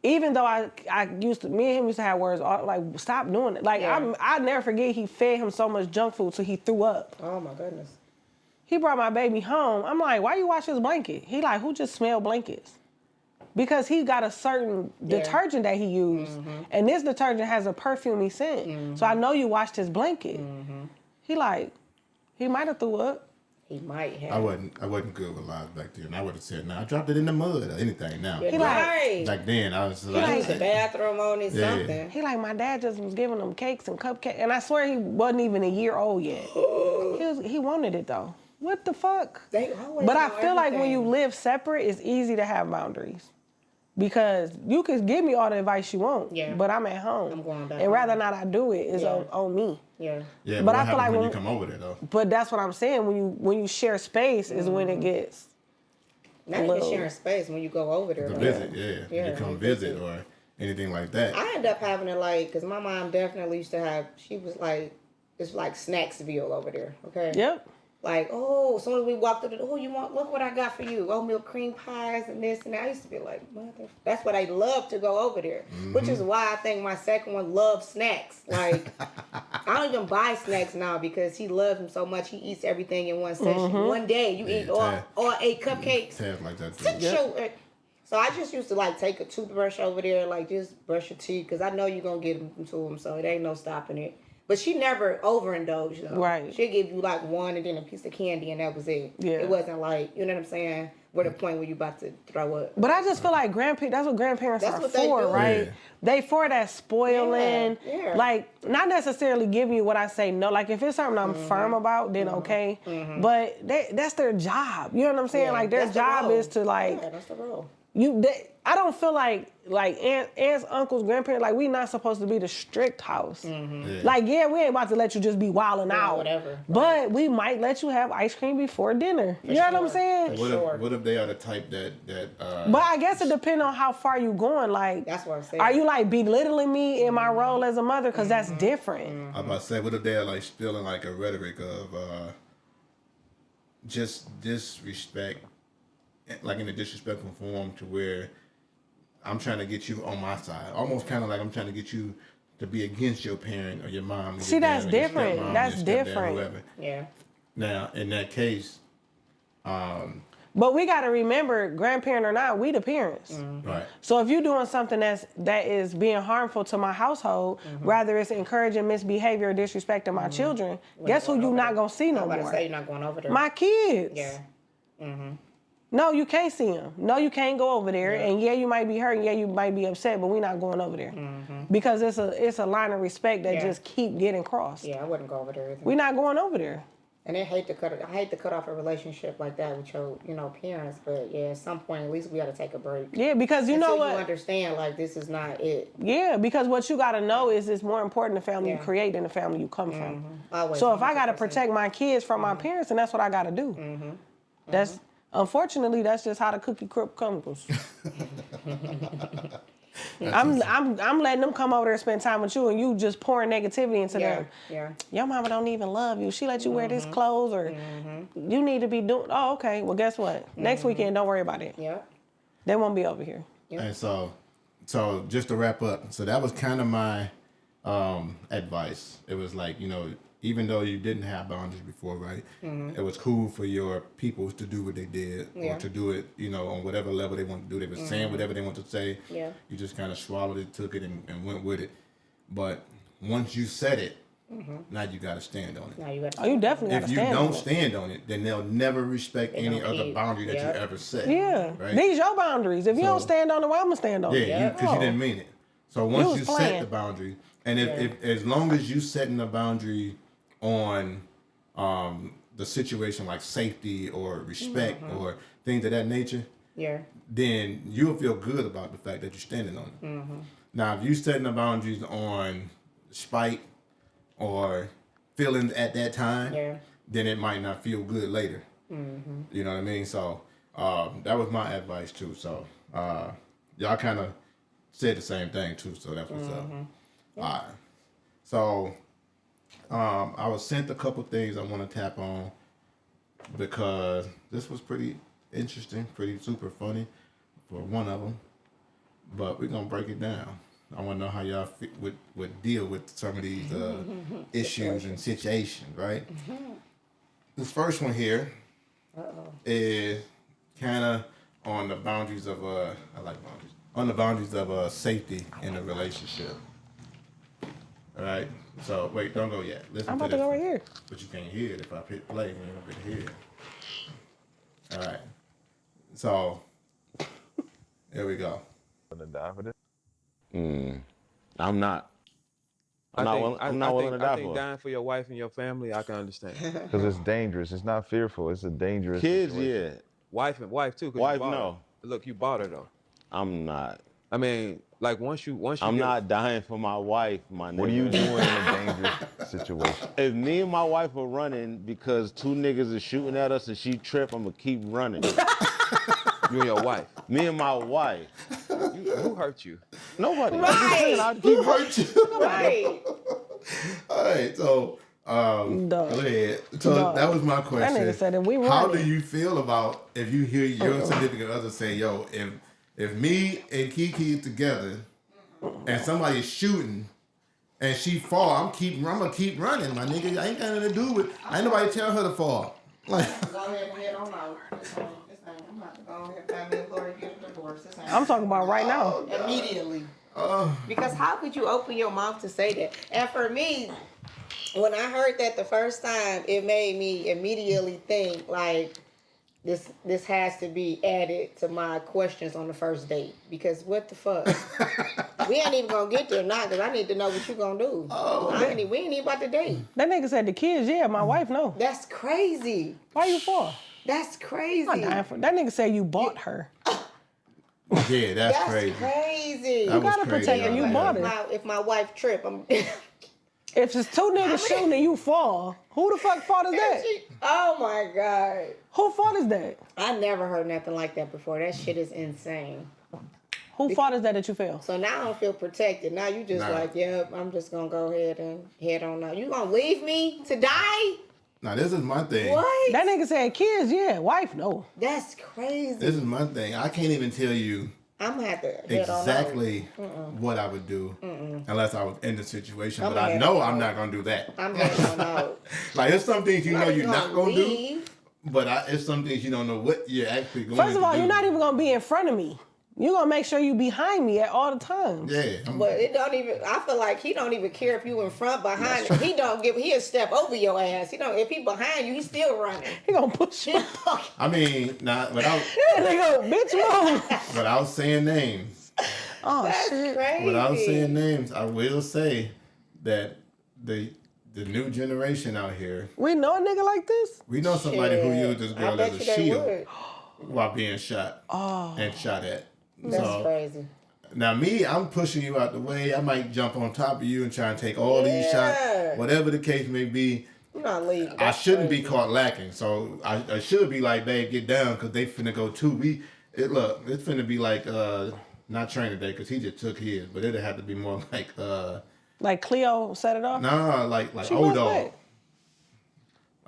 even though me and him used to have words like stop doing it. Like I never forget he fed him so much junk food till he threw up. Oh my goodness. He brought my baby home. I'm like, why you wash his blanket? He like, who just smelled blankets? Because he got a certain detergent that he used, and this detergent has a perfumey scent. So I know you washed his blanket. He might have threw up. He might have. I wasn't good with lies back then. I would have said, I dropped it in the mud or anything now. He like, back then, I was like, use the bathroom on it, something. He like, my dad just was giving him cakes and cupcakes, and I swear he wasn't even a year old yet. He wanted it though. What the fuck? They always but I know feel like when everything. you live separate, it's easy to have boundaries. Because you can give me all the advice you want, but I'm at home. I'm going back and home. rather not I do it is on me. Yeah. Yeah, But what I feel like happens when you come over there though? But that's what I'm saying. When you share space is when it gets. Not even sharing space when you go over there. To like, visit, yeah. You come visit or anything like that. I end up having to because my mom definitely used to have. She was like, it's like Snacksville over there. Okay. Yep. Like, oh, as soon as we walked through you want, look what I got for you. Oatmeal cream pies and this and that. I used to be like, mother. That's what I love to go over there. Which is why I think my second one loves snacks. Like, I don't even buy snacks now because he loves them so much. He eats everything in one session. One day, you eat all 8 cupcakes. Tab like that too. So I just used to take a toothbrush over there, just brush your teeth. Because I know you're going to get them to him. So it ain't no stopping it. But she never overindulged though. Right. She'd give you one and then a piece of candy and that was it. Yeah. It wasn't you know what I'm saying? We're the point where you about to throw up. But I just feel like that's what grandparents are what for, right? Yeah. They for that spoiling. Yeah. Like, not necessarily giving you what I say no. Like, if it's something I'm firm about, then okay. But that's their job. You know what I'm saying? Yeah, like, their that's the job role. is to Yeah, that's the role. I don't feel like aunts, uncles, grandparents, we not supposed to be the strict house. Yeah. We ain't about to let you just be wilding out. Whatever. But we might let you have ice cream before dinner. You know what I'm saying? What if they are the type that But I guess it depends on how far you going. That's what I'm saying. Are you belittling me in my role as a mother? Because that's different. I'm about to say, what if they're still in a rhetoric of just disrespect, in a disrespectful form to where I'm trying to get you on my side. Almost kind of like I'm trying to get you to be against your parent or your mom. See, that's different. That's different. Whoever. Yeah. Now, in that case, but we got to remember, grandparent or not, we the parents. right. So if you're doing something that is being harmful to my household, rather it's encouraging misbehavior or disrespecting my children, guess who you not going to see no I'm about more? to say you're not going over there. My kids. Yeah. No, you can't see them. No, you can't go over there. Yeah. And you might be hurt, and you might be upset, but we're not going over there because it's a line of respect that just keep getting crossed. Yeah, I wouldn't go over there either. We're not going over there. And I hate to cut off a relationship like that with your parents, but at some point at least we got to take a break. Yeah, because you know what? You understand this is not it. Yeah, because what you got to know is it's more important the family you create than the family you come from. Always. So if I got to protect my kids from my parents, then that's what I got to do. That's unfortunately that's just how the cookie crumb comes. I'm letting them come over there and spend time with you, and you just pouring negativity into them. Yeah. Your mama don't even love you. She let you wear this clothes, or you need to be doing. Oh, okay. Well, guess what? Next weekend, don't worry about it. Yeah. They won't be over here. Yep. And so just to wrap up, so that was kind of my advice. It was even though you didn't have boundaries before, right? It was cool for your people to do what they did, or to do it, on whatever level they want to do. They were saying whatever they want to say. Yeah. You just kind of swallowed it, took it, and went with it. But once you said it, now you got to stand on it. Now you got to. Oh, you definitely got If to you stand don't on it. stand on it, then they'll never respect any don't other keep- boundary that Yep. you ever set. Yeah. Right? These your boundaries. If you don't So- stand on it, well, I'm gonna stand on it. Yeah, because you didn't mean it. So once was you playing. set the boundary, and if as long as you setting the boundary on the situation like safety or respect or things of that nature, Yeah. then you'll feel good about the fact that you're standing on it. Now, if you setting the boundaries on spite or feelings at that time, then it might not feel good later. You know what I mean? So that was my advice too. So y'all kind of said the same thing too. So that's what's up. All right. So I was sent a couple things I want to tap on because this was pretty interesting, pretty super funny for one of them. But we're gonna break it down. I want to know how y'all would deal with some of these issues and situations, right? This first one here is kind of on the boundaries of I like boundaries. On the boundaries of safety in a relationship. All right. So wait, don't go yet. Listen I'm about to to this go right one. here. But you can't hear it if I hit play. You ain't gonna be able to hear it. All right. So here we go. Gonna die for this? I'm not. I'm not willing to die I think for it. dying for your wife and your family, I can understand. Uh-huh. Because it's dangerous. It's not fearful. It's a dangerous Kids, situation. yeah. Wife too. 'cause you Wife, bought no. her. Look, you bought her though. I'm not. I mean, like once you I'm get, not dying for my wife, my nigga. What are you doing in a dangerous situation? If me and my wife are running because two niggas are shooting at us and she trip, I'm gonna keep running. You and your wife. Me and my wife. Who hurt you? Nobody. I'm Right. just saying, I'd keep Who hurt you? Right. All right, so go ahead. So Dog. that was my question. That nigga said if we How running. do you feel about if you hear your significant other say, "Yo, if me and Kiki together and somebody's shooting and she fall, I'm gonna keep running, my nigga. I ain't got nothing to do with. Ain't nobody tell her to fall. Like, Go ahead and head on out. I'm about to go ahead and find me a lawyer, get a divorce. I'm talking about right now. Immediately. Because how could you open your mouth to say that? And for me, when I heard that the first time, it made me immediately think like this has to be added to my questions on the first date. Because what the fuck? We ain't even gonna get there now because I need to know what you gonna do. We ain't even about to date. That nigga said the kids, yeah, my wife, no. That's crazy. Why you for? That's crazy. I'm not dying for that nigga said you bought her. yeah, that's That's crazy. crazy. That was gotta crazy. protect her. You bought her. If my wife trip, I'm. If it's two niggas shooting and you fall, who the fuck fault is that? Oh my god. Who fault is that? I never heard nothing like that before. That shit is insane. Who fault is that you feel? So now I don't feel protected. Now you just like, yep, I'm just gonna go ahead and head on out. You gonna leave me to die? Now this is my thing. What? That nigga said kids, yeah, wife, no. That's crazy. This is my thing. I can't even tell you I'm gonna have to head exactly on out. what I would do unless I was in the situation. I'm But I heading know on I'm out. not gonna do that. I'm heading on out. Like there's some things you know you're not gonna do, leave. but it's some things you don't know what you're actually going to do. First of all, you're not even gonna be in front of me. You're gonna make sure you behind me at all the times. Yeah. But it don't even. I feel like he don't even care if you in front, behind. He don't give. He'll step over your ass. He don't. If he behind you, he's still running. He gonna push you. I mean, not without Nigga, bitch, move. without saying names. Oh That's shit. crazy. Without saying names, I will say that the new generation out here, We know a nigga like this? we know somebody who used this I girl bet as a you they shield would. while being shot and shot at. That's crazy. Now me, I'm pushing you out the way. I might jump on top of you and try and take all these shots, whatever the case may be. I'm not leaving. I shouldn't be caught lacking, so I should be like, babe, get down, because they finna go too. It's finna be like not training day, because he just took his, but it'd have to be more Like Cleo set it off? nah, like She old was dog. lit.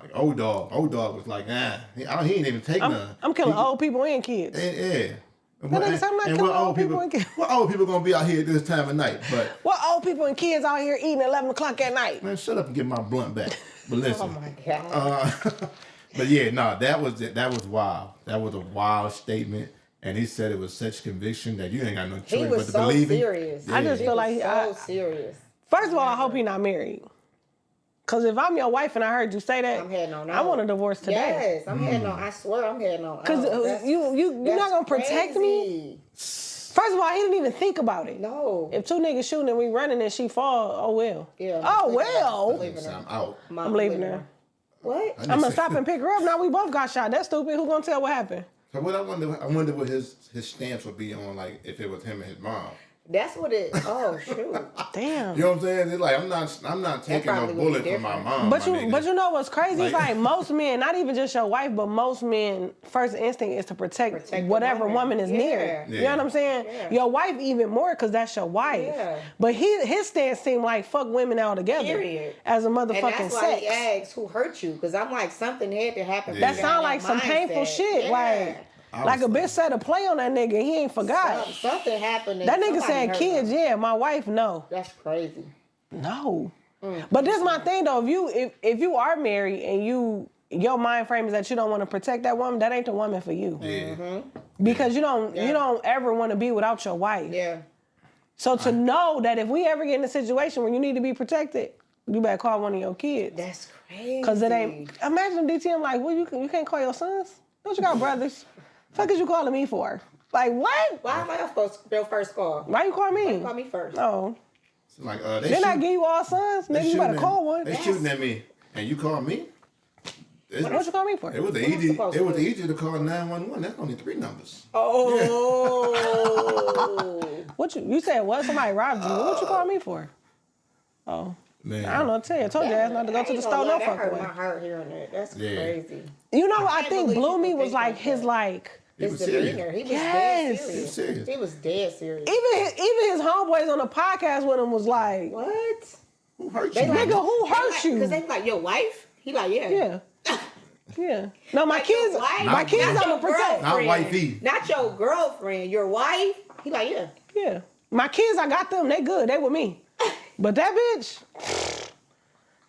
Like old dog. Old dog was like, nah, he ain't even take none. I'm killing old people and kids. Yeah. nigga said I'm not killing old people and kids. What old people gonna be out here at this time of night? But What old people and kids out here eating at 11 o'clock at night? man, shut up and get my blunt back. But listen. Oh my god. But yeah, no, that was wild. That was a wild statement. And he said it was such conviction that you ain't got no choice He but was to so believe it. serious. Yeah. I just He feel was like so serious. First of all, I hope you're not married. Cause if I'm your wife and I heard you say that, I'm heading on out. I want a divorce today. Yes, I'm heading on. I swear I'm heading on. Cause you're not gonna protect me. me. First of all, he didn't even think about it. No. If two niggas shooting and we running and she fall, oh well. Yeah. Oh well. I'm out. I'm leaving her. What? I'm gonna stop and pick her up. Now we both got shot. That's stupid. Who gonna tell what happened? So what I wonder what his stance would be on, like, if it was him and his mom. That's what it. Oh shoot. Damn. You know what I'm saying? It's like I'm not taking no probably would bullet be from my different. mom. But my you nigga. know what's crazy? It's Like- like most men, not even just your wife, but most men, first instinct is to protect the whatever woman is Yeah. near. Yeah. You know what I'm saying? Yeah. Your wife even more because that's your wife. Yeah. But his stance seemed like fuck women altogether. Period. As a And motherfucking that's why he sex. asked who hurt you, because I'm like something had to happen. That for you Sound to like have some that painful mindset. shit. Yeah. Like I was a bitch said to play on that nigga. He ain't forgot. Something happened. and That nigga somebody said hurt kids, him. yeah. My wife, no. That's crazy. No. But this is my thing though. If you are married and your mind frame is that you don't want to protect that woman, that ain't the woman for you. Yeah. Because you don't ever want to be without your wife. Yeah. So to know that if we ever get in a situation where you need to be protected, you better call one of your kids. That's crazy. Cause it ain't. Imagine DTM like, well, you can't call your sons. Don't you got brothers? Fuck is you calling me for? Like what? Why am I your first call? Why you call me? Call me first. Oh, Like didn't I give you all sons? Nigga, you better call one. They shooting at me, and you call me. What you call me for? It was What am I supposed to easy do? to call 911. That's only 3 numbers. Oh. What you said? What? Somebody robbed you? What you call me for? Oh. Man. I don't know. I told your ass not to go to the store no fucking That hurt way. my heart hearing that. That's Yeah. crazy. You know what I can't think believe blew me people was think like like his that. like. He was His serious. demeanor. He was Yes. dead He was serious. He was dead serious. Even his homeboys on the podcast with him was like, What? Who hurt They you? like- nigga, who hurt you? Because they like, your wife? He like, yeah. Yeah. Yeah. No, my Like your kids, wife? my kids Not I'ma your protect. Not girlfriend. wifey. Not your girlfriend. Your wife? He like, yeah. Yeah. My kids, I got them. They good. They with me. But that bitch,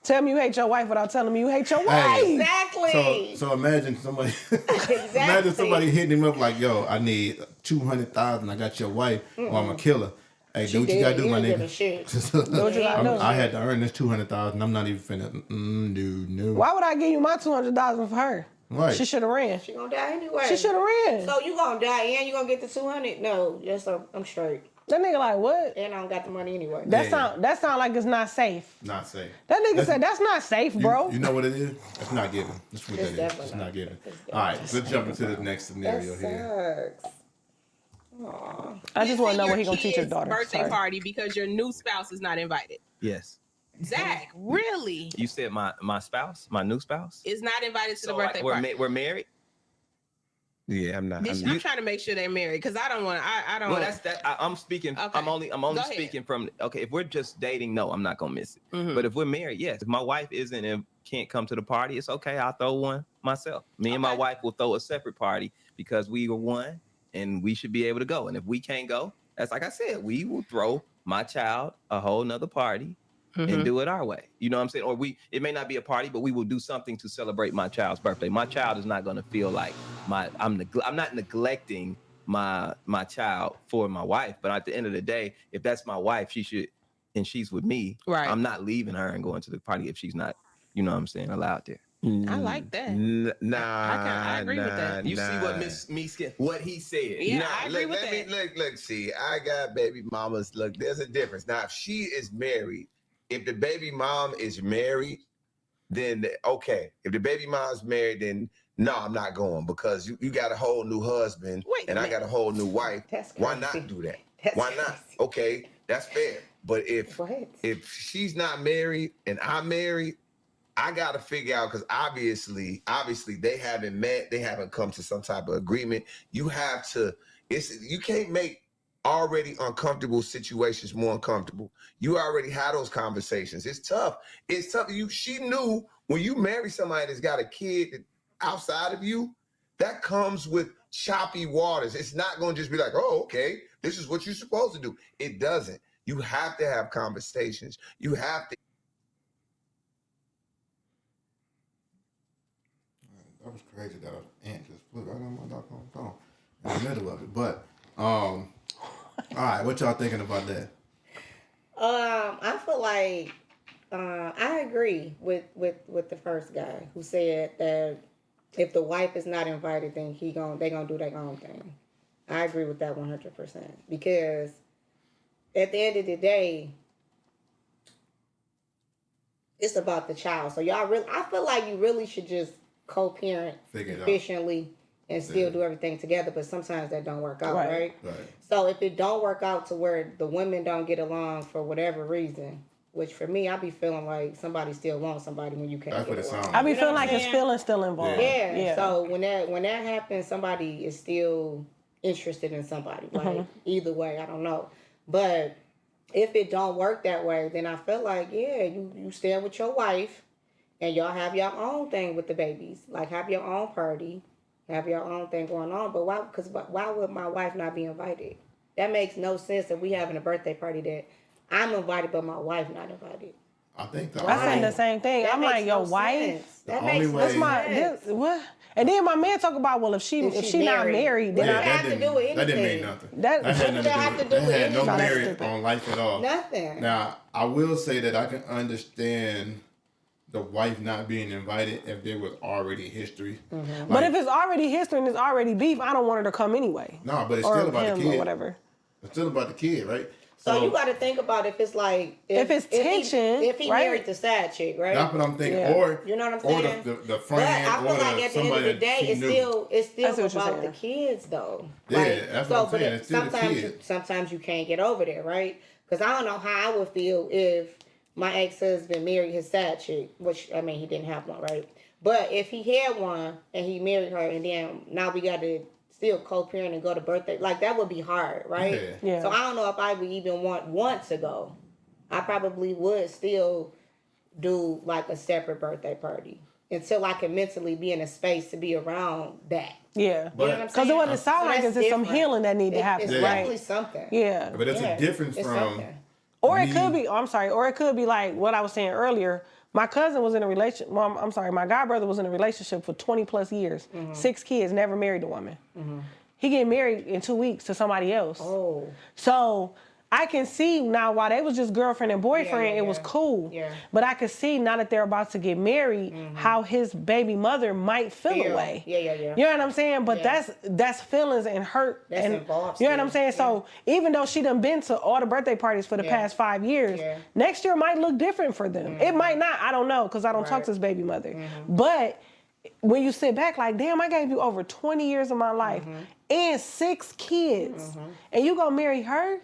tell me you hate your wife without telling me you hate your wife. Exactly. So imagine somebody Exactly. imagine somebody hitting him up like, yo, I need 200,000. I got your wife, or I'm gonna kill her. Hey, do what you gotta do, my dead. nigga. He shit. Do what you gotta do. I had to earn this 200,000. I'm not even finna. No. Why would I give you my $200 for her? Right. She should have ran. She gonna die anyway. She should have ran. So you gonna die and you gonna get the 200? No, yes, I'm straight. That nigga like, what? And I don't got the money anyway. That Yeah. sound like it's not safe. Not safe. That nigga said that's not safe, bro. You know what it is? It's not giving. That's what It's that is. definitely It's not not giving. It's All right, let's jump into the next scenario that here. sucks. Aw. I just want to know Your what he gonna teach his kid's daughter. birthday Sorry. party because your new spouse is not invited. Yes. Zach, really? You said my spouse, my new spouse? Is not invited to the So, birthday like, party. we're married? Yeah, I'm not. I'm trying to make sure they're married because I don't want. I don't. Well, that's that. I'm speaking. Okay. I'm only Go ahead. speaking from. Okay, if we're just dating, no, I'm not gonna miss it. Mhm. But if we're married, yes. If my wife isn't and can't come to the party, it's okay. I'll throw one myself. Me and my Okay. wife will throw a separate party because we were one, and we should be able to go. And if we can't go, that's like I said, we will throw my child a whole nother party and do it our way. You know what I'm saying? Or it may not be a party, but we will do something to celebrate my child's birthday. My child is not going to feel like I'm not neglecting my child for my wife, but at the end of the day, if that's my wife, she should, and she's with me, Right. I'm not leaving her and going to the party if she's not, you know what I'm saying, allowed there. I like that. I agree with that. You see what what he said. Yeah, I agree with let that. look, see, I got baby mamas. Look, there's a difference. Now, if she is married, if the baby mom is married, then okay. If the baby mom's married, then no, I'm not going because you got a whole new husband Wait a and I minute. got a whole new wife. That's Why crazy. not do that? That's Why not? crazy. Okay, that's fair. But What? if she's not married and I'm married, I gotta figure out because obviously they haven't met, they haven't come to some type of agreement. You have to. You can't make already uncomfortable situations more uncomfortable. You already had those conversations. It's tough. It's tough. She knew when you marry somebody that's got a kid outside of you, that comes with choppy waters. It's not going to just be like, oh, okay, this is what you're supposed to do. It doesn't. You have to have conversations. You have to. That was crazy that an ant just flew right on my doggone phone in the middle of it. But all right, what y'all thinking about that? I feel like I agree with the first guy who said that if the wife is not invited, then they gonna do their own thing. I agree with that 100% because at the end of the day, it's about the child. So I feel like you really should just co-parent Figure it out. efficiently and still Yeah. do everything together. But sometimes that don't work out, Right. right? Right. So if it don't work out to where the women don't get along for whatever reason, which for me, I be feeling like somebody still wants somebody when you can't That's get what it along. sounds I be You know feeling what like I'm his saying? feelings still involved. Yeah. So when that happens, somebody is still interested in somebody. Like either way, I don't know. But if it don't work that way, then I feel like you stay with your wife, and y'all have your own thing with the babies. Like have your own party, have your own thing going on. But why? Because why would my wife not be invited? That makes no sense. If we having a birthday party that I'm invited, but my wife not invited. I think the I said only, the same thing. That I'm makes like, no your wife. sense. That The only makes no way- That's my sense. what? And then my man talk about, well, if she not married, then Well, I, that have to do with that didn't mean anything. nothing. That- had What nothing did that have to do That with had no anything? That's merit stupid. on life at all. Nothing. Now, I will say that I can understand the wife not being invited if there was already history. Mm-hmm. but if it's already history and it's already beef, I don't want her to come anyway. No, but it's Or still about him the kid. or whatever. It's still about the kid, right? So you got to think about if it's like if it's tension, if he right? married the side chick, right? That's what I'm thinking. Yeah. Or You know what I'm or saying? the But friend I feel or like at the end of somebody the day, that she it's knew. still That's what you're about the saying. kids though. Yeah, that's what I'm but saying. It's still the sometimes kids. sometimes you can't get over there, right? Because I don't know how I would feel if my ex-husband married his side chick, which I mean he didn't have one, right? But if he had one and he married her, and then now we got to still co-parent and go to birthday, like that would be hard, right? Yeah. So I don't know if I would even want to go. I probably would still do like a separate birthday party until I can mentally be in a space to be around that. Yeah. But- You know what I'm Because saying? it wouldn't sound So like that's it's some different. healing that need to happen, It's Yeah. definitely right? something. Yeah. But it's a difference it's from something. Or it me- could be, I'm sorry, or it could be like what I was saying earlier. My cousin was in a relationship, well, I'm sorry, my god brother was in a relationship for 20 plus years, 6 kids, never married a woman. He get married in 2 weeks to somebody else. Oh. So I can see now while they was just girlfriend and boyfriend, Yeah, it was yeah. cool. Yeah. But I could see now that they're about to get married, how his baby mother might feel Yeah. away. Yeah. You know what I'm saying? But Yeah. that's feelings and hurt. That's and involved you know what I'm still. saying? So even though she done been to all the birthday parties for the Yeah. past 5 years, Yeah. next year might look different for them. It might not. I don't know because I don't talk Right. to his baby mother. But when you sit back like, damn, I gave you over 20 years of my life and 6 kids, and you gonna marry her?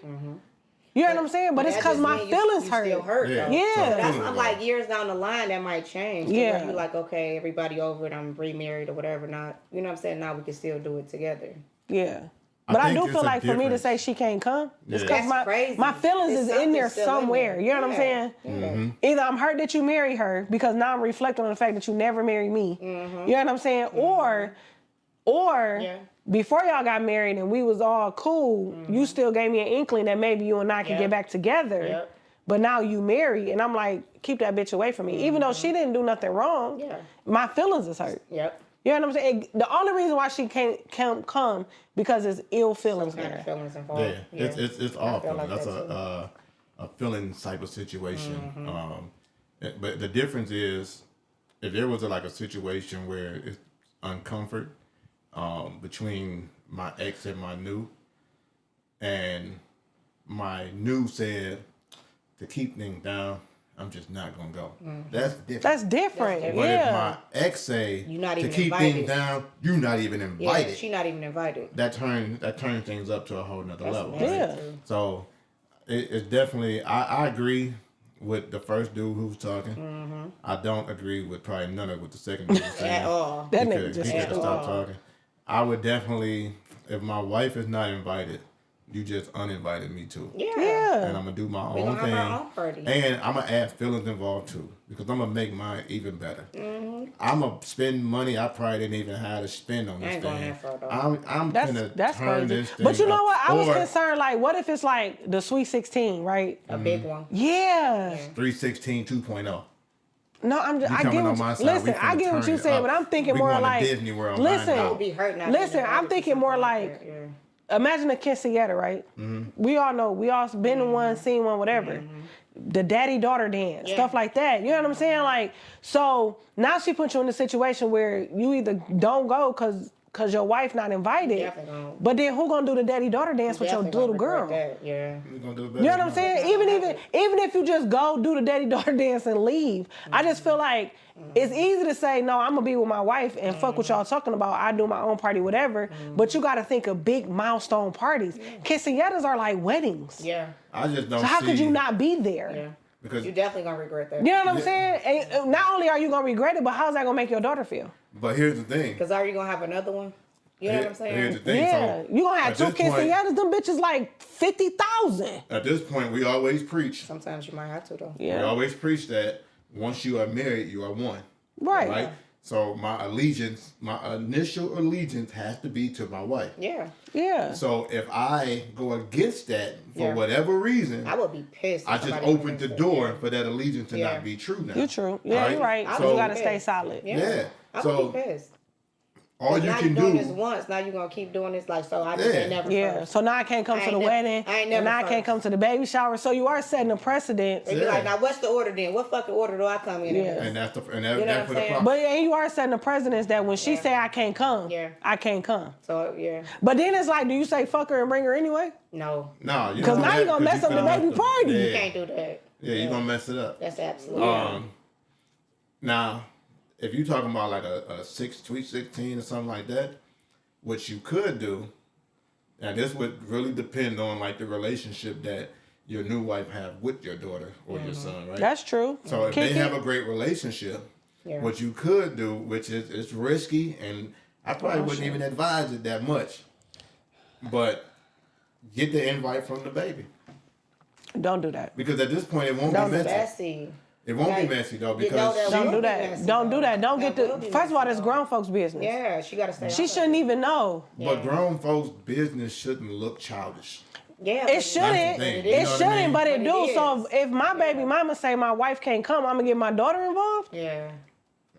You know what I'm saying? But it's that because just my mean feelings you hurt. still hurt. Yeah. Though. Yeah. So that's Feelings I'm like years down the line that might change. To Yeah. where you like, okay, everybody over it, I'm remarried or whatever. Not, you know what I'm saying? Now we can still do it together. Yeah. But I think do it's feel a like for me to difference. say she can't come, it's Yeah. because That's crazy. my feelings It's is in there something still in somewhere. there. You know what I'm Yeah. saying? Mm-hmm. Either I'm hurt that you married her because now I'm reflecting on the fact that you never married me. You know what I'm saying? Or Yeah. before y'all got married and we was all cool, you still gave me an inkling that maybe you and I could Yep. get back together. Yep. But now you married, and I'm like, keep that bitch away from me. Even though she didn't do nothing wrong, Yeah. my feelings is hurt. Yep. You know what I'm saying? The only reason why she can't come because it's ill feelings Some kind of there. feelings involved. Yeah, it's I awful. feel like That's that a feeling type of situation. But the difference is, if there was like a situation where it's uncomfort between my ex and my new, and my new said to keep things down, I'm just not gonna go. That's different. That's different. That's But Yeah. if my ex say You're not to even keep invited. things down, you're not even Yeah, invited. she not even invited. That turns things up to a whole nother level. nasty, Right? Yeah. too. So it's definitely I agree with the first dude who was talking. I don't agree with probably none of what the second dude was saying. At all. That He nigga could- just he could at stop all. talking. I would definitely, if my wife is not invited, you just uninvited me too. Yeah. Yeah. And I'm gonna do my We own gonna thing. have our own party. And I'm gonna add feelings involved too, because I'm gonna make mine even better. I'm gonna spend money I probably didn't even have to spend on I this ain't going thing. that far, though. I'm gonna That's turn crazy. this thing But you know up. what? I was Or concerned, like, what if it's like the Sweet 16, right? A big one. Yeah. 316 2.0. No, I You get coming what on my you, side, listen, we I finna get what turn you it saying, up. but I'm thinking We more going to like, Disney World listen, right I would be hurt not listen, being I'm invited to thinking more something like, that. Yeah. imagine a quinceañera, right? We all know, we all been in one, seen one, whatever. The daddy-daughter dance, Yeah. stuff like that. You know what I'm saying? Like, so now she put you in a situation where you either don't go because your wife not invited, Definitely don't. but then who gonna do the daddy-daughter dance with your Definitely little gonna girl? regret that. Yeah. We're gonna do it You better know what I'm saying? Even if you just go do the daddy-daughter dance and leave, I just feel like it's easy to say, no, I'm gonna be with my wife and fuck what y'all talking about. I do my own party, whatever. But you gotta think of big milestone parties. Quinceañeras are like weddings. Yeah. I just don't So how see, could you not be there? Yeah. because You definitely gonna regret that. You know what I'm Yeah. saying? And not only are you gonna regret it, but how's that gonna make your daughter feel? but here's the thing. Because are you gonna have another one? You know what I'm saying? Here's the thing. Yeah, So you gonna have at two this point- quinceañeras. Them bitches like 50,000. At this point, we always preach. Sometimes you might have to though. We Yeah, always preach that once you are married, you are one. right. Right? So my initial allegiance has to be to my wife. Yeah. Yeah. So if I go against that for Yeah. whatever reason, I would be pissed. if I just somebody opened went the against door that. for that allegiance to Yeah. not be true now. You're true. Yeah, you're right. I So you would gotta be stay pissed. solid. Yeah. Yeah. I So- would be pissed. All you now can you doing this do. once. Now you gonna keep doing this like so. I just ain't never. Yeah. First. So now I can't come to the wedding. I ain't and never. now I can't come to the baby shower. So you are setting a precedent. They be like, now what's the order then? What fucking order do I come in? Yeah. And that's the You know that's what for I'm the problem. But you are setting a precedent that when she say I can't come, I can't come. So yeah. But then it's like, do you say fuck her and bring her anyway? No. No, because now you're gonna mess up the baby party. You can't do that. Yeah, you're gonna mess it up. That's absolutely. Now, if you're talking about like a sweet 16 or something like that, what you could do, and this would really depend on like the relationship that your new wife have with your daughter or your son, right? That's true. So if they have a great relationship, Yeah. what you could do, which is it's risky, and I probably wouldn't even advise it that much, but get the invite from the baby. Don't do that. Because at this point it won't be messy. It won't be messy though, because don't do that. Don't do that. Don't get the. First of all, that's grown folks' business. Yeah, she gotta stay. She shouldn't even know. But grown folks' business shouldn't look childish. Yeah, it shouldn't. It shouldn't, but it do. So if my baby mama say my wife can't come, I'm gonna get my daughter involved. Yeah,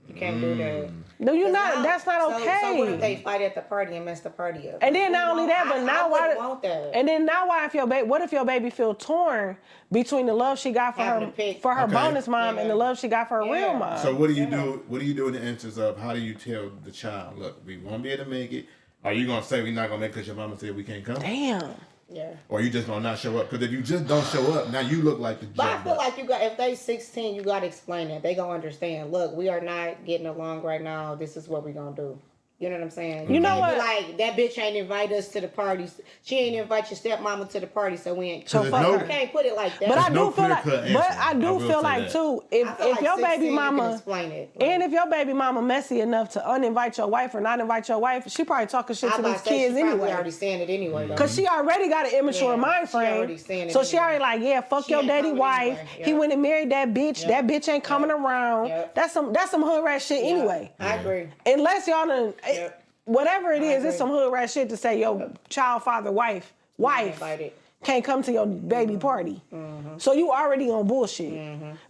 you can't do that. No, you're not. That's not okay. So what if they fight at the party and mess the party up? And then not only that, but now why? Want that. And then now why if your baby? What if your baby feel torn between the love she got for her bonus mom and the love she got for her real mom? So what do you do? What do you do in the instance of how do you tell the child, look, we won't be able to make it? Are you gonna say we're not gonna make it because your mama said we can't come? Damn. Yeah. Or you just gonna not show up? Because if you just don't show up, now you look like the. But I feel like you got if they 16, you gotta explain it. They gonna understand. Look, we are not getting along right now. This is what we gonna do. You know what I'm saying? You know what? Like that bitch ain't invite us to the parties. She ain't invite your stepmama to the party, so we ain't. So fuck her. You can't put it like that. But I do feel like, too, if your baby mama, and if your baby mama messy enough to uninvite your wife or not invite your wife, she probably talking shit to these kids anyway. She already saying it anyway, though. Cause she already got an immature mind frame. So she already like, yeah, fuck your daddy wife. He went and married that bitch. That bitch ain't coming around. That's some hood rat shit anyway. I agree. Unless y'all done. Whatever it is, it's some hood rat shit to say your child father wife can't come to your baby party. So you already on bullshit.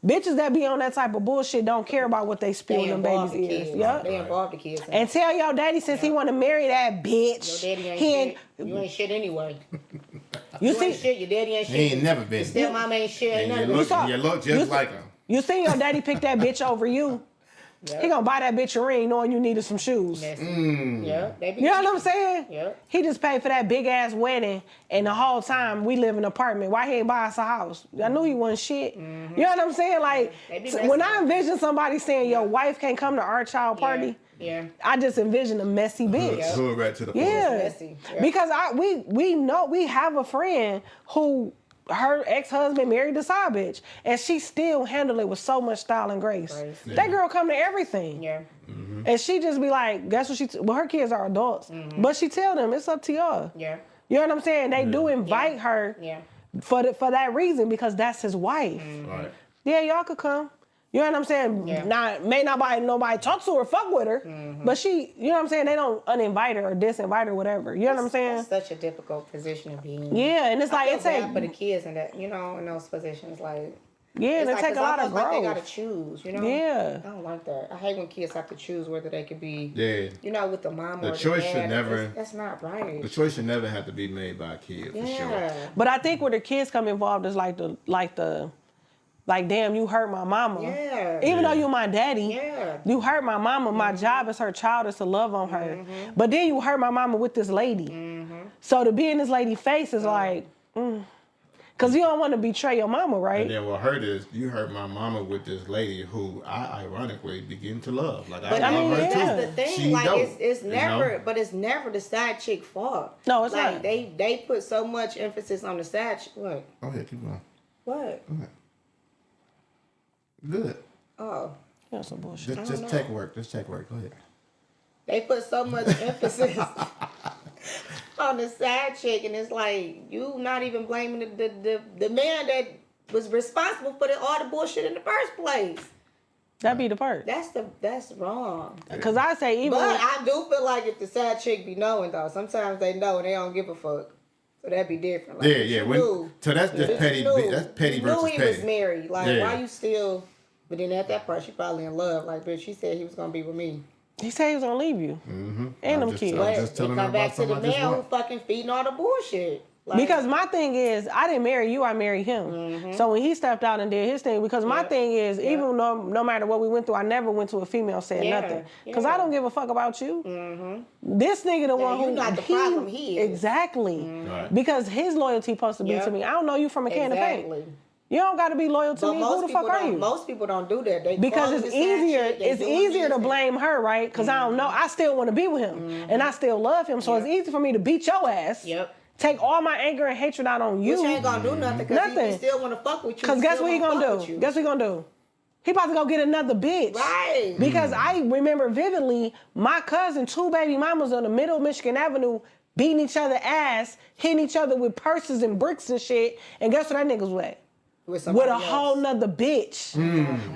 Bitches that be on that type of bullshit don't care about what they spill in them babies' ears. Yep. They involve the kids. And tell your daddy since he want to marry that bitch. Your daddy ain't shit. You ain't shit anyway. You see, ain't shit. Your daddy ain't shit. He ain't never been. Your stepmom ain't shit. Ain't And nothing. you look just like him. You see your daddy pick that bitch over you. He gonna buy that bitch a ring knowing you needed some shoes. Yeah, you know what I'm saying? Yeah. He just paid for that big ass wedding and the whole time we live in an apartment. Why he ain't buy us a house? I knew he wasn't shit. You know what I'm saying? Like when I envision somebody saying your wife can't come to our child party, I just envision a messy bitch. Hood rat to the Messy. Because we know we have a friend who her ex-husband married the side bitch, and she still handled it with so much style and grace. That girl come to everything. And she just be like, guess what well, her kids are adults. But she tell them, it's up to y'all. You know what I'm saying? They do invite her for that reason, because that's his wife. Yeah, y'all could come. You know what I'm saying? May not nobody talk to her, fuck with her, but she, you know what I'm saying? They don't uninvite her or disinvite her, whatever. You know what I'm saying? That's such a difficult position to be in. Yeah, and it's like it takes for the kids in that, you know, in those positions, like. Yeah, they take a lot of growth. Like they gotta choose, you know. Yeah. I don't like that. I hate when kids have to choose whether they could be. You know, with the mom or the the choice dad. should never. That's not right. The choice should never have to be made by a kid for sure. But I think where the kids come involved is like, damn, you hurt my mama. Even though you my daddy, you hurt my mama. My job as her child is to love on her. But then you hurt my mama with this lady. So to be in this lady's face is like, because you don't want to betray your mama, right? And then what hurt is you hurt my mama with this lady who I ironically begin to love. Like but I love her too. That's the thing. She like dope, it's never, you know? but it's never the side chick fault. No, it's like not. They put so much emphasis on the side. What? Go ahead, keep going. What? Go ahead. Good. Oh. That's some bullshit. Just tech work. Just tech work. Go ahead. They put so much emphasis on the side chick, and it's like you not even blaming the man that was responsible for all the bullshit in the first place. That be the part. That's wrong. Because I say even. But I do feel like if the side chick be knowing though, sometimes they know and they don't give a fuck. So that'd be different. Like, So that's just petty. That's petty versus petty. Knew he was married. Like, Yeah. why you still? But then at that part, she probably in love. Like, bitch, she said he was gonna be with me. He said he was gonna leave you. And them kids. I'm just telling her come back about to the something I just man who want. fucking feeding all the bullshit. Like, Because my thing is, I didn't marry you, I married him. So when he stepped out and did his thing, because my thing is, even though no matter what we went through, I never went to a female saying nothing. Because I don't give a fuck about you. This nigga the one who you not the problem, he is. Exactly. Right. Because his loyalty supposed to be to me. I don't know you from a can of paint. You don't got to be loyal to me. Who the fuck are you? Most people don't do that. They Because call it's the same easier. shit, they It's doing easier to this. blame her, right? Because I don't know. I still want to be with him, and I still love him. So it's easy for me to beat your ass. Yep. Take all my anger and hatred out on you. Which ain't gonna do nothing because he still want to fuck with you. Because guess what he gonna do? Guess what he gonna do? He about to go get another bitch. Right. Because I remember vividly my cousin, 2 baby mamas on the middle of Michigan Avenue beating each other ass, hitting each other with purses and bricks and shit. And guess what that nigga's with? With a whole nother bitch.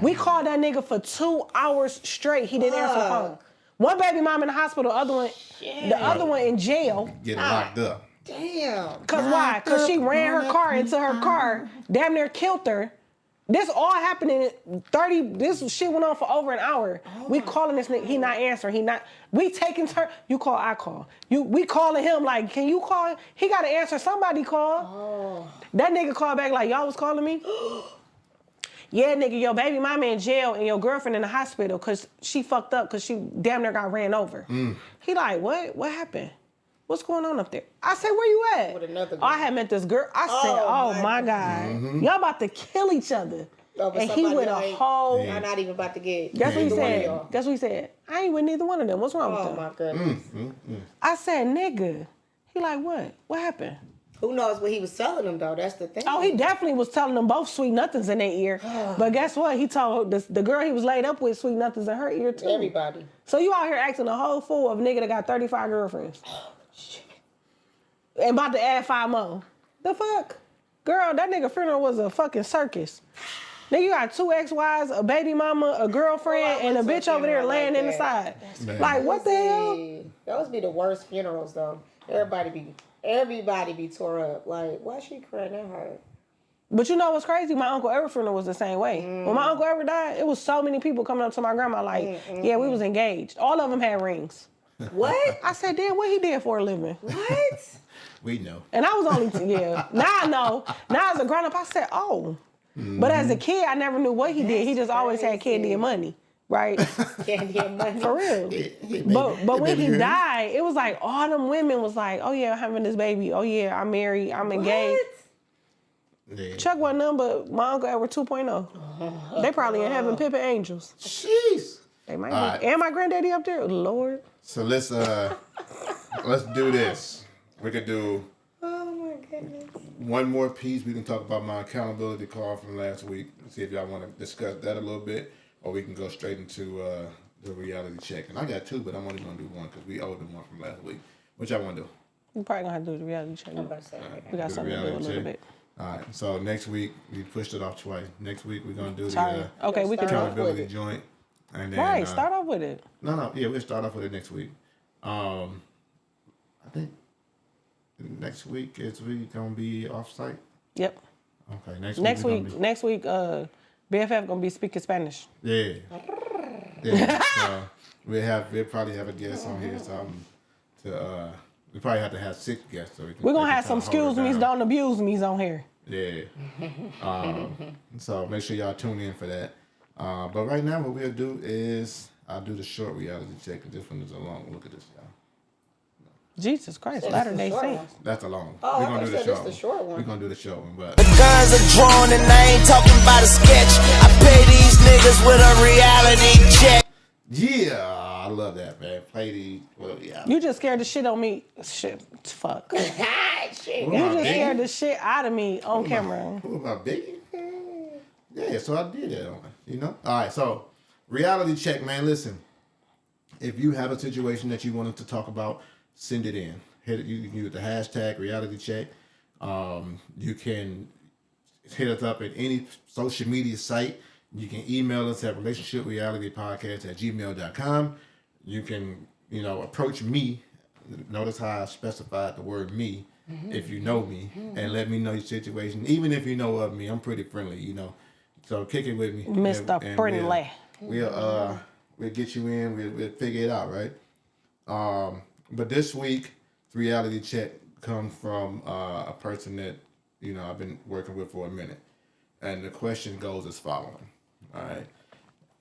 We called that nigga for 2 hours straight. He didn't answer the phone. One baby mom in the hospital, the other one in jail. Getting locked up. Damn. Cause why? Cause she ran her car into her car, damn near killed her. This all happened in 30, this shit went on for over an hour. We calling this nigga, he not answering, we taking turn, you call, I call. We calling him like, can you call him? He gotta answer, somebody call. That nigga called back like, y'all was calling me? Yeah, nigga, your baby mama in jail and your girlfriend in the hospital cause she fucked up cause she damn near got ran over. He like, what? What happened? What's going on up there? I said, where you at? With another girl. I had met this girl. I said, oh my God. Y'all about to kill each other. And he with a whole... I'm not even about to get... Guess what he said? Guess what he said? I ain't with neither one of them. What's wrong with them? Oh my goodness. I said, nigga. He like, what? What happened? Who knows what he was telling them though? That's the thing. Oh, he definitely was telling them both sweet nothings in their ear. But guess what? He told the girl he was laid up with sweet nothings in her ear too. Everybody. So you out here acting a whole fool of a nigga that got 35 girlfriends. And about to add 5 more. The fuck? Girl, that nigga funeral was a fucking circus. Nigga, you got 2 ex-wives, a baby mama, a girlfriend, and a bitch over there laying in the side. Like, what the hell? Those be the worst funerals though. Everybody be tore up. Like, why she crying? That hurt. But you know what's crazy? My Uncle Everett funeral was the same way. When my Uncle Everett died, it was so many people coming up to my grandma like, yeah, we was engaged. All of them had rings. What? I said, damn, what he did for a living? What? We know. And I was only, Now I know. Now as a grown up, I said, oh. But as a kid, I never knew what he did. He just always had candy and money, right? Candy and money. For real. But when he died, it was like all them women was like, oh yeah, I'm having this baby. Oh yeah, I'm married. I'm engaged. Yeah. Chuck wasn't none but my Uncle Edward 2.0. They probably in heaven pimping angels. Jeez. They might All be. And my granddaddy up there. Lord. So let's do this. We could do one more piece. We can talk about my accountability call from last week. See if y'all want to discuss that a little bit, or we can go straight into the reality check. And I got 2, but I'm only gonna do 1 because we owed them 1 from last week. What y'all want to do? We probably gonna have to do the reality check. We got something to do a little bit. All right. So next week we pushed it off twice. Next week we're gonna do okay, we can accountability joint. And then, start off with it. No, yeah, we'll start off with it next week. I think next week we gonna be off site. Yep. Okay, next week, BFF gonna be speaking Spanish. Yeah. Yeah. So we'll probably have a guest on here. We probably have to have 6 guests. So we're gonna have some excuse me's, don't abuse me's on here. Yeah. So make sure y'all tune in for that. But right now, what we'll do is I'll do the short reality check. This one is a long. Look at this, y'all. Jesus Christ, Latter-day Saints. That's a long one. Oh, We're gonna do the short one. We're gonna do the short one, but the guns are drawn and I ain't talking about a sketch. I pay these niggas with a reality check. yeah, I love that, man. Play these. Well, yeah. You just scared the shit on me. Shit, fuck. Shit. You just scared the shit out of me on camera. Who about Biggie? Yeah, so I did that on it, you know? All right, so reality check, man. Listen, if you have a situation that you wanted to talk about, send it in. You can use the hashtag reality check. You can hit us up at any social media site. You can email us at relationshiprealitypodcast@gmail.com. You can, approach me. Notice how I specified the word me, if you know me, and let me know your situation. Even if you know of me, I'm pretty friendly, So kick it with me. Mr. Friendly. We'll get you in. We'll figure it out, right? But this week, the reality check comes from a person that I've been working with for a minute, and the question goes as following. All right,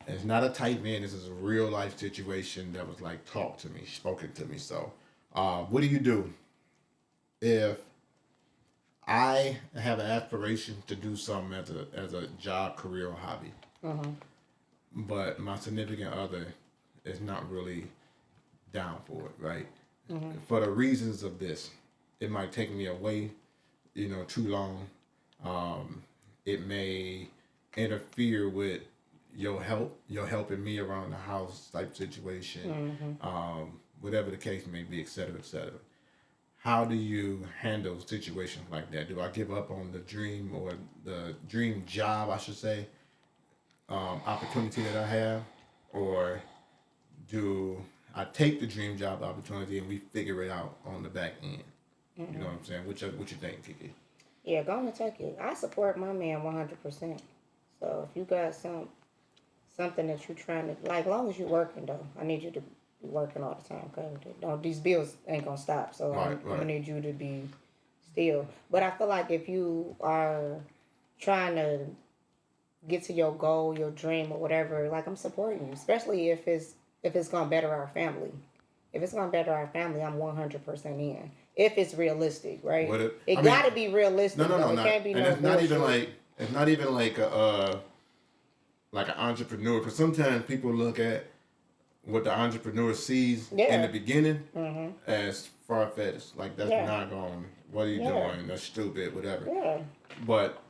and it's not a type in. This is a real life situation that was like talked to me, spoken to me. So, what do you do if I have an aspiration to do something as a job, career, or hobby, but my significant other is not really down for it, right? For the reasons of this, it might take me away, too long. It may interfere with your helping me around the house type situation, whatever the case may be, et cetera, et cetera. How do you handle situations like that? Do I give up on the dream or the dream job, I should say, opportunity that I have, or do I take the dream job opportunity and we figure it out on the back end? You know what I'm saying? What you think, Kiki? Yeah, go on and take it. I support my man 100%. So if you got something that you're trying to, like, as long as you're working though, I need you to be working all the time. Cause these bills ain't gonna stop. So I'm gonna need you to be still. But I feel like if you are trying to get to your goal, your dream, or whatever, like, I'm supporting you, especially if it's gonna better our family. If it's gonna better our family, I'm 100% in. If it's realistic, right? It gotta be realistic. No. It can't be no. It's not even like an entrepreneur. Because sometimes people look at what the entrepreneur sees in the beginning as far fetched. Like, that's not going. What are you doing? That's stupid. Whatever. Yeah. But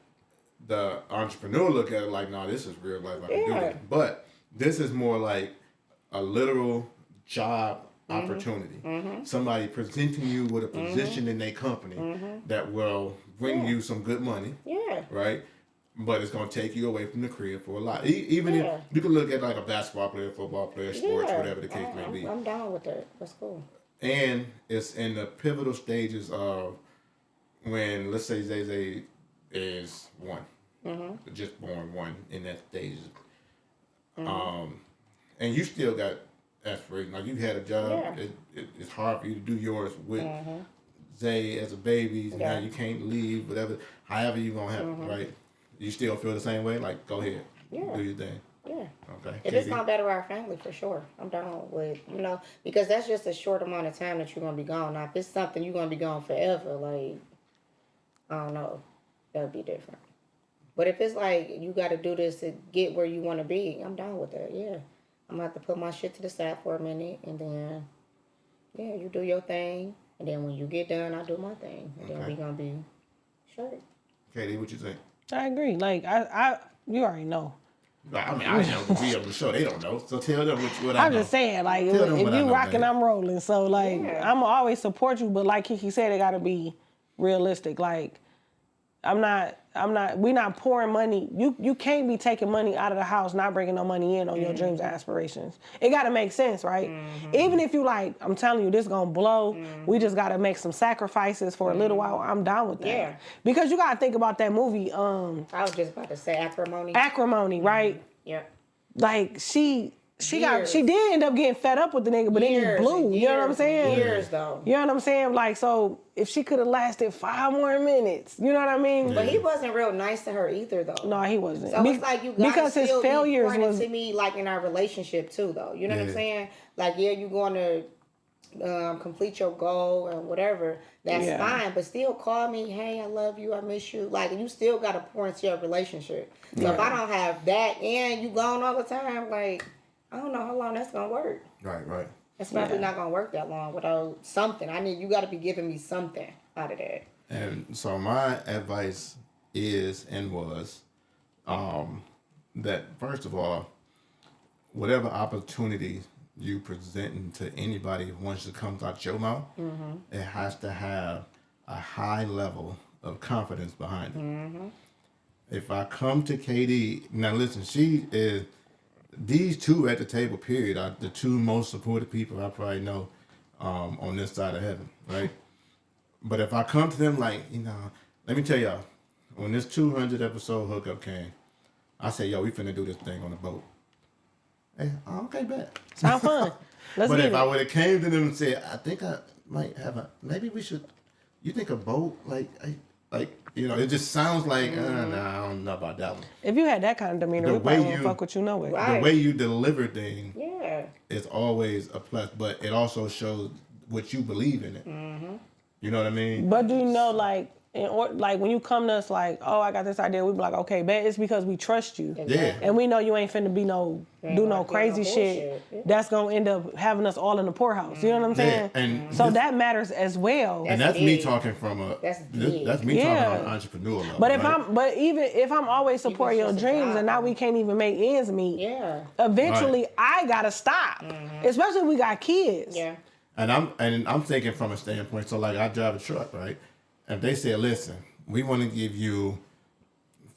the entrepreneur look at it like, no, this is real life. I can do this. But this is more like a literal job opportunity. Somebody presenting you with a position in their company that will bring you some good money. Yeah. Right? But it's going to take you away from the career for a lot. Even if you can look at like a basketball player, football player, sports, whatever the case may be. I'm down with that. That's cool. And it's in the pivotal stages of when, let's say, Zay is one. Just born one in that stage. And you still got aspiration. Like, you had a job. It's hard for you to do yours with Zay as a baby. Now you can't leave, whatever. However you gonna have it, right? You still feel the same way? Like, go ahead. Do your thing. Yeah. Okay. If it's gonna better our family, for sure. I'm down with, because that's just a short amount of time that you're gonna be gone. Now, if it's something you're gonna be gone forever, like, I don't know, that'd be different. But if it's like you got to do this to get where you want to be, I'm down with that. Yeah. I'm going to have to put my shit to the side for a minute, and then, you do your thing, and then when you get done, I do my thing, and then we going to be straight. Katie, what you think? I agree. Like, you already know. I mean, I know, but we on the show, they don't know. So tell them what I know. I'm just saying, like, if you rocking, I'm rolling. So, like, I'm always support you, but like Kiki said, it got to be realistic. Like, we not pouring money. You can't be taking money out of the house, not bringing no money in on your dreams and aspirations. It got to make sense, right? Even if you like, I'm telling you, this going to blow. We just got to make some sacrifices for a little while. I'm down with that. Yeah. Because you got to think about that movie. I was just about to say Acrimony. Acrimony, right? Yeah. Like, she did end up getting fed up with the nigga, but then he blew. You know what I'm saying? Years though. You know what I'm saying? Like, so if she could have lasted 5 more minutes, you know what I mean? But he wasn't real nice to her either, though. No, he wasn't. So it's like you guys because his still failures be was to me like in our relationship too, though. You know what I'm saying? Like, you going to complete your goal or whatever. That's fine, but still call me. Hey, I love you. I miss you. Like, you still got to pour into your relationship. So if I don't have that and you gone all the time, like, I don't know how long that's gonna work. Right. It's probably not gonna work that long without something. You got to be giving me something out of that. And so my advice is and was that, first of all, whatever opportunity you present to anybody once it comes out your mouth, it has to have a high level of confidence behind it. If I come to KD, now listen, she is. These two at the table, period, are the two most supportive people I probably know on this side of heaven, right? But if I come to them like, let me tell y'all, when this 200 episode hookup came, I said, yo, we finna do this thing on the boat. Hey, okay, bet. Sound fun. Let's But get if it. I would have came to them and said, I think I might have maybe we should. You think a boat like it just sounds like nah, I don't know about that one. If you had that kind of demeanor, we probably wouldn't fuck with you no way. Right. The way you deliver things Yeah. is always a plus, but it also shows what you believe in it. Mm-hmm. You know what I mean? But do you know, like when you come to us like, oh, I got this idea, we be like, okay, bet it's because we trust you. Yeah. And we know you ain't finna be do no crazy shit that's gonna end up having us all in the poorhouse. You know what I'm saying? Yeah. And so that matters as well. And that's me talking from that's me talking on an entrepreneur level. But right? even if I'm always supporting your dreams and now we can't even make ends meet, eventually I gotta stop. Especially if we got kids. Yeah. And I'm thinking from a standpoint, so like I drive a truck, right? And they say, listen, we want to give you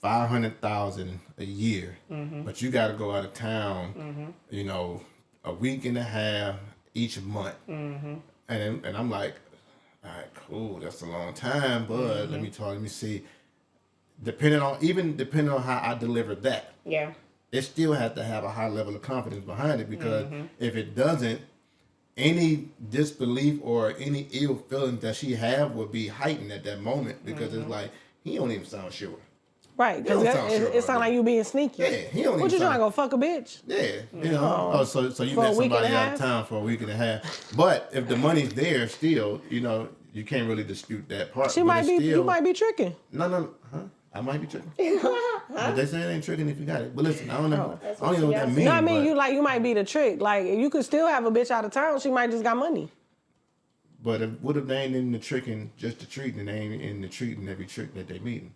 $500,000 a year, but you got to go out of town, you know, a week and a half each month. And I'm like, all right, cool, that's a long time, but let me see. Depending on how I deliver that, it still has to have a high level of confidence behind it, because if it doesn't, any disbelief or any ill feeling that she have would be heightened at that moment, because it's like, he don't even sound sure. Right, because it sounds like you being sneaky. Yeah, he don't What even you trying to sound- go fuck a bitch? Yeah, you know. So you For a met week and somebody a out half? of town for a week and a half. But if the money's there still, you know, you can't really dispute that part. She But might it's be, still, you might be tricking. No, huh? I might be tricking. But they say it ain't tricking if you got it. But listen, I don't know. I don't even know what that means. No, I mean but, you might be the trick. Like you could still have a bitch out of town. She might just got money. But what if they ain't in the tricking, just the treating, and they ain't in the treating every trick that they meeting?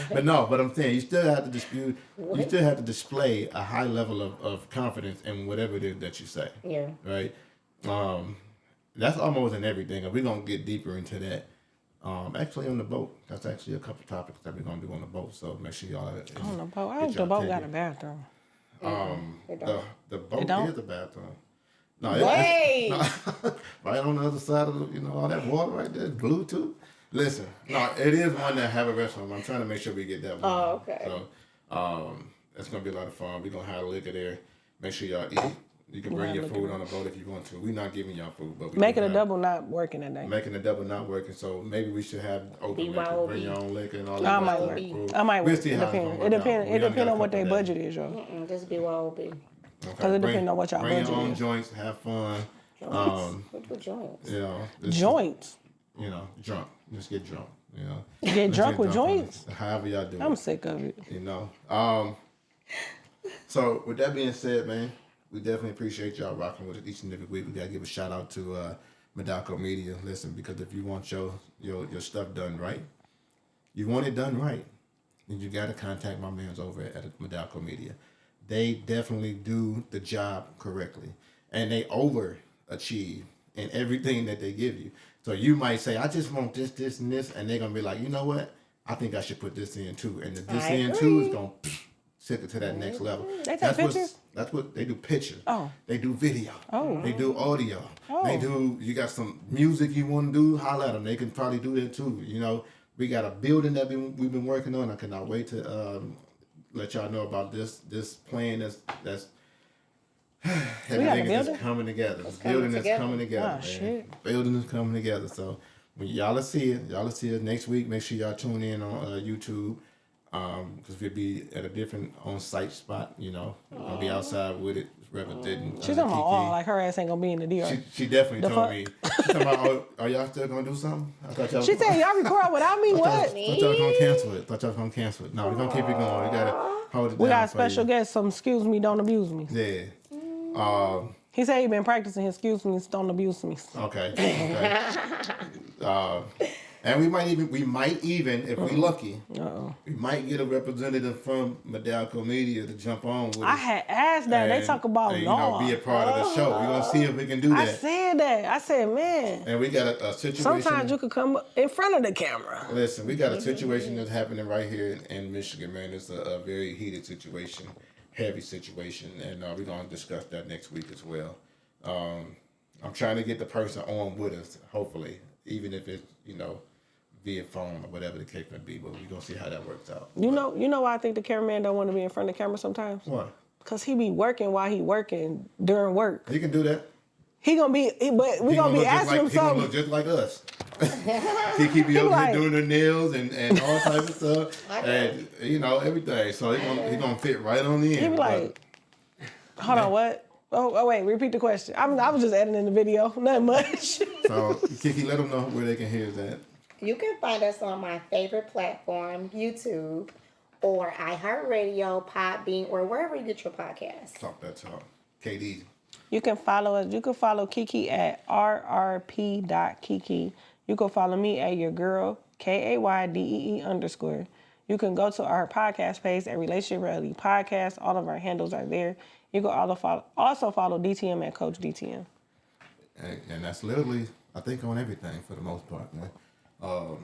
But I'm saying you still have to dispute. You still have to display a high level of confidence in whatever it is that you say. Yeah. Right. That's almost in everything. We're gonna get deeper into that. Actually, on the boat, that's actually a couple topics that we're gonna do on the boat. So make sure y'all. On the boat, I hope the boat got a bathroom. The boat don't? is a bathroom. No, Wait. right on the other side of all that water right there, Bluetooth. Listen, no, it is one that have a restaurant. I'm trying to make sure we get that one. Oh, okay. So, it's gonna be a lot of fun. We're gonna have liquor there. Make sure y'all eat. You can bring your food on the boat if you want to. We're not giving y'all food, but Making a double not working that day. Making a double not working, so maybe we should have open liquor, bring your own liquor and all that. I might work. I might work. It depends. It depends on what their budget is, y'all. Just be BYOB. Because it depends on what y'all budget is. Bring your own joints, have fun. What joints? You know, Joints. You know, drunk. Just get drunk. You know, Get drunk with joints. However y'all do it. I'm sick of it. You know. So with that being said, man, we definitely appreciate y'all rocking with it each and every week. We gotta give a shout out to Medalco Media. Listen, because if you want your stuff done right, you want it done right, then you gotta contact my mans over at Medalco Media. They definitely do the job correctly, and they overachieve in everything that they give you. So you might say, I just want this, this, and this, and they're gonna be like, you know what? I think I should put this in too, and this in too is gonna take it to that next level. They take pictures? That's what they do. Pictures. Oh. They do video. Oh. They do audio. Oh. They do. You got some music you want to do? Holler at them. They can probably do that too. You know, we got a building that we've been working on. I cannot wait to let y'all know about this plan that's everything is coming together. This building is coming together. Oh, shit. Building is coming together. So when y'all will see it next week. Make sure y'all tune in on YouTube. Because we'll be at a different on-site spot, you know. We're going to be outside with it, representing She's talking about, like her ass ain't going to be in the DR. She definitely told me. She talking about, are y'all still going to do something? I thought y'all She said, y'all record without me? What? I thought y'all was going to cancel it. No, we're going to keep it going. We got to hold it down. We got a special guest, some excuse me, don't abuse me. Yeah. He said he been practicing his excuse me, don't abuse me. Okay. And we might even, if we lucky, we might get a representative from Medalco Media to jump on with us. I had asked that. They talk about law. Be a part of the show. We're going to see if we can do that. I said that. I said, man. And we got a situation. Sometimes you could come in front of the camera. Listen, we got a situation that's happening right here in Michigan, man. It's a very heated situation, heavy situation. And we're going to discuss that next week as well. I'm trying to get the person on with us, hopefully, even if it's, via phone or whatever the case may be. But we're gonna see how that works out. You know why I think the cameraman don't want to be in front of the camera sometimes? Why? Cause he be working while he working during work. He can do that. He gonna be, but we gonna be asking him He gonna something. look just like us. He be up like- here doing her nails and all types of stuff, and you know everything. So he gonna fit right on the end. He be like, hold on, what? Oh, wait, repeat the question. I was just editing the video, nothing much. So Kiki, let them know where they can hear that. You can find us on my favorite platform, YouTube, or iHeartRadio, Podbean, or wherever you get your podcasts. Talk that talk. KD. You can follow us. You can follow Kiki at rrp.kiki. You can follow me at your girl, KAYDEE_. You can go to our podcast page at Relationship Reality Podcast. All of our handles are there. You can also follow DTM at Coach DTM. And that's literally, I think, on everything for the most part, man. Oh,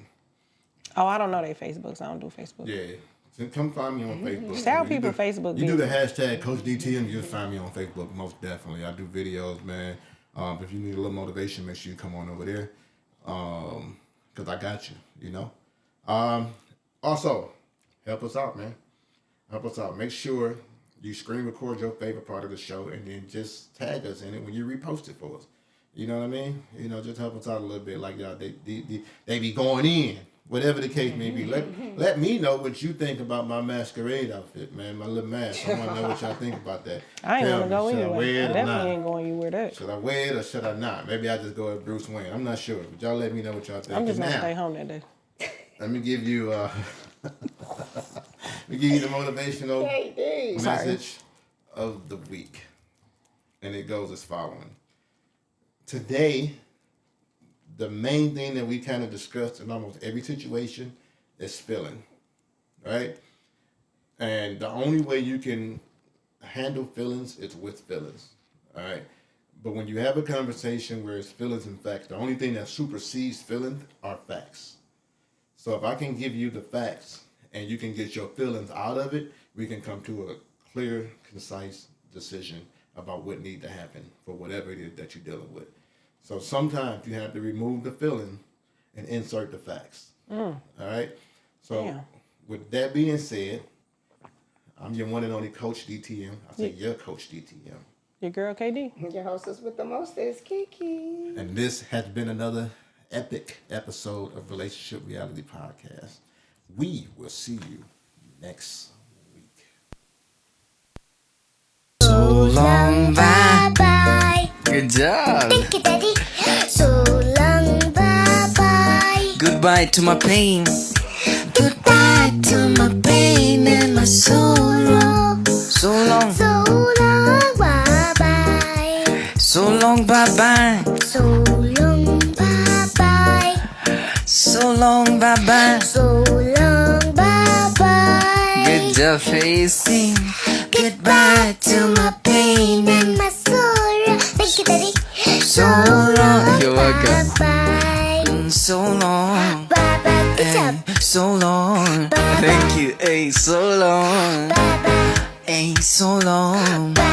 I don't know their Facebooks. I don't do Facebook. Yeah. So come find me on Facebook. Tell people Facebook. You do the hashtag Coach DTM, you'll find me on Facebook most definitely. I do videos, man. If you need a little motivation, make sure you come on over there. Because I got you, you know. Also, help us out, man. Help us out. Make sure you screen record your favorite part of the show and then just tag us in it when you repost it for us. You know what I mean? You know, just help us out a little bit. Like y'all, they be going in, whatever the case may be. Let me know what you think about my masquerade outfit, man. My little mask. I want to know what y'all think about that. I ain't Tell gonna go me, should I anyway. wear I it or definitely not? ain't going you wear that. Should I wear it or should I not? Maybe I just go as Bruce Wayne. I'm not sure, but y'all let me know what y'all think. I'm just gonna Now, stay home that day. let me give you let me give you the motivational message of the week. And it goes as following. Today, the main thing that we kind of discussed in almost every situation is feeling, right? And the only way you can handle feelings is with feelings, all right? But when you have a conversation where it's feelings and facts, the only thing that supersedes feelings are facts. So if I can give you the facts and you can get your feelings out of it, we can come to a clear, concise decision about what needs to happen for whatever it is that you're dealing with. So sometimes you have to remove the feeling and insert the facts. All right? So with that being said, I'm your one and only Coach DTM. I say your Coach DTM. Your girl KD. Your hostess with the mostest, Kiki. And this has been another epic episode of Relationship Reality Podcast. We will see you next week. So long, bye. Good job. Thank you, Daddy. So long, bye-bye. Goodbye to my pain. Goodbye to my pain and my sorrow. So long. So long, bye-bye. So long, bye-bye. So long, bye-bye. So long, bye-bye. So long, bye-bye. Good job facing. Goodbye to my pain and my sorrow. Thank you, Daddy. So long. You're welcome. Bye-bye. So long. Bye-bye. Good job. So long. Bye-bye. Thank you. Hey, so long. Bye-bye. Hey, so long. Bye.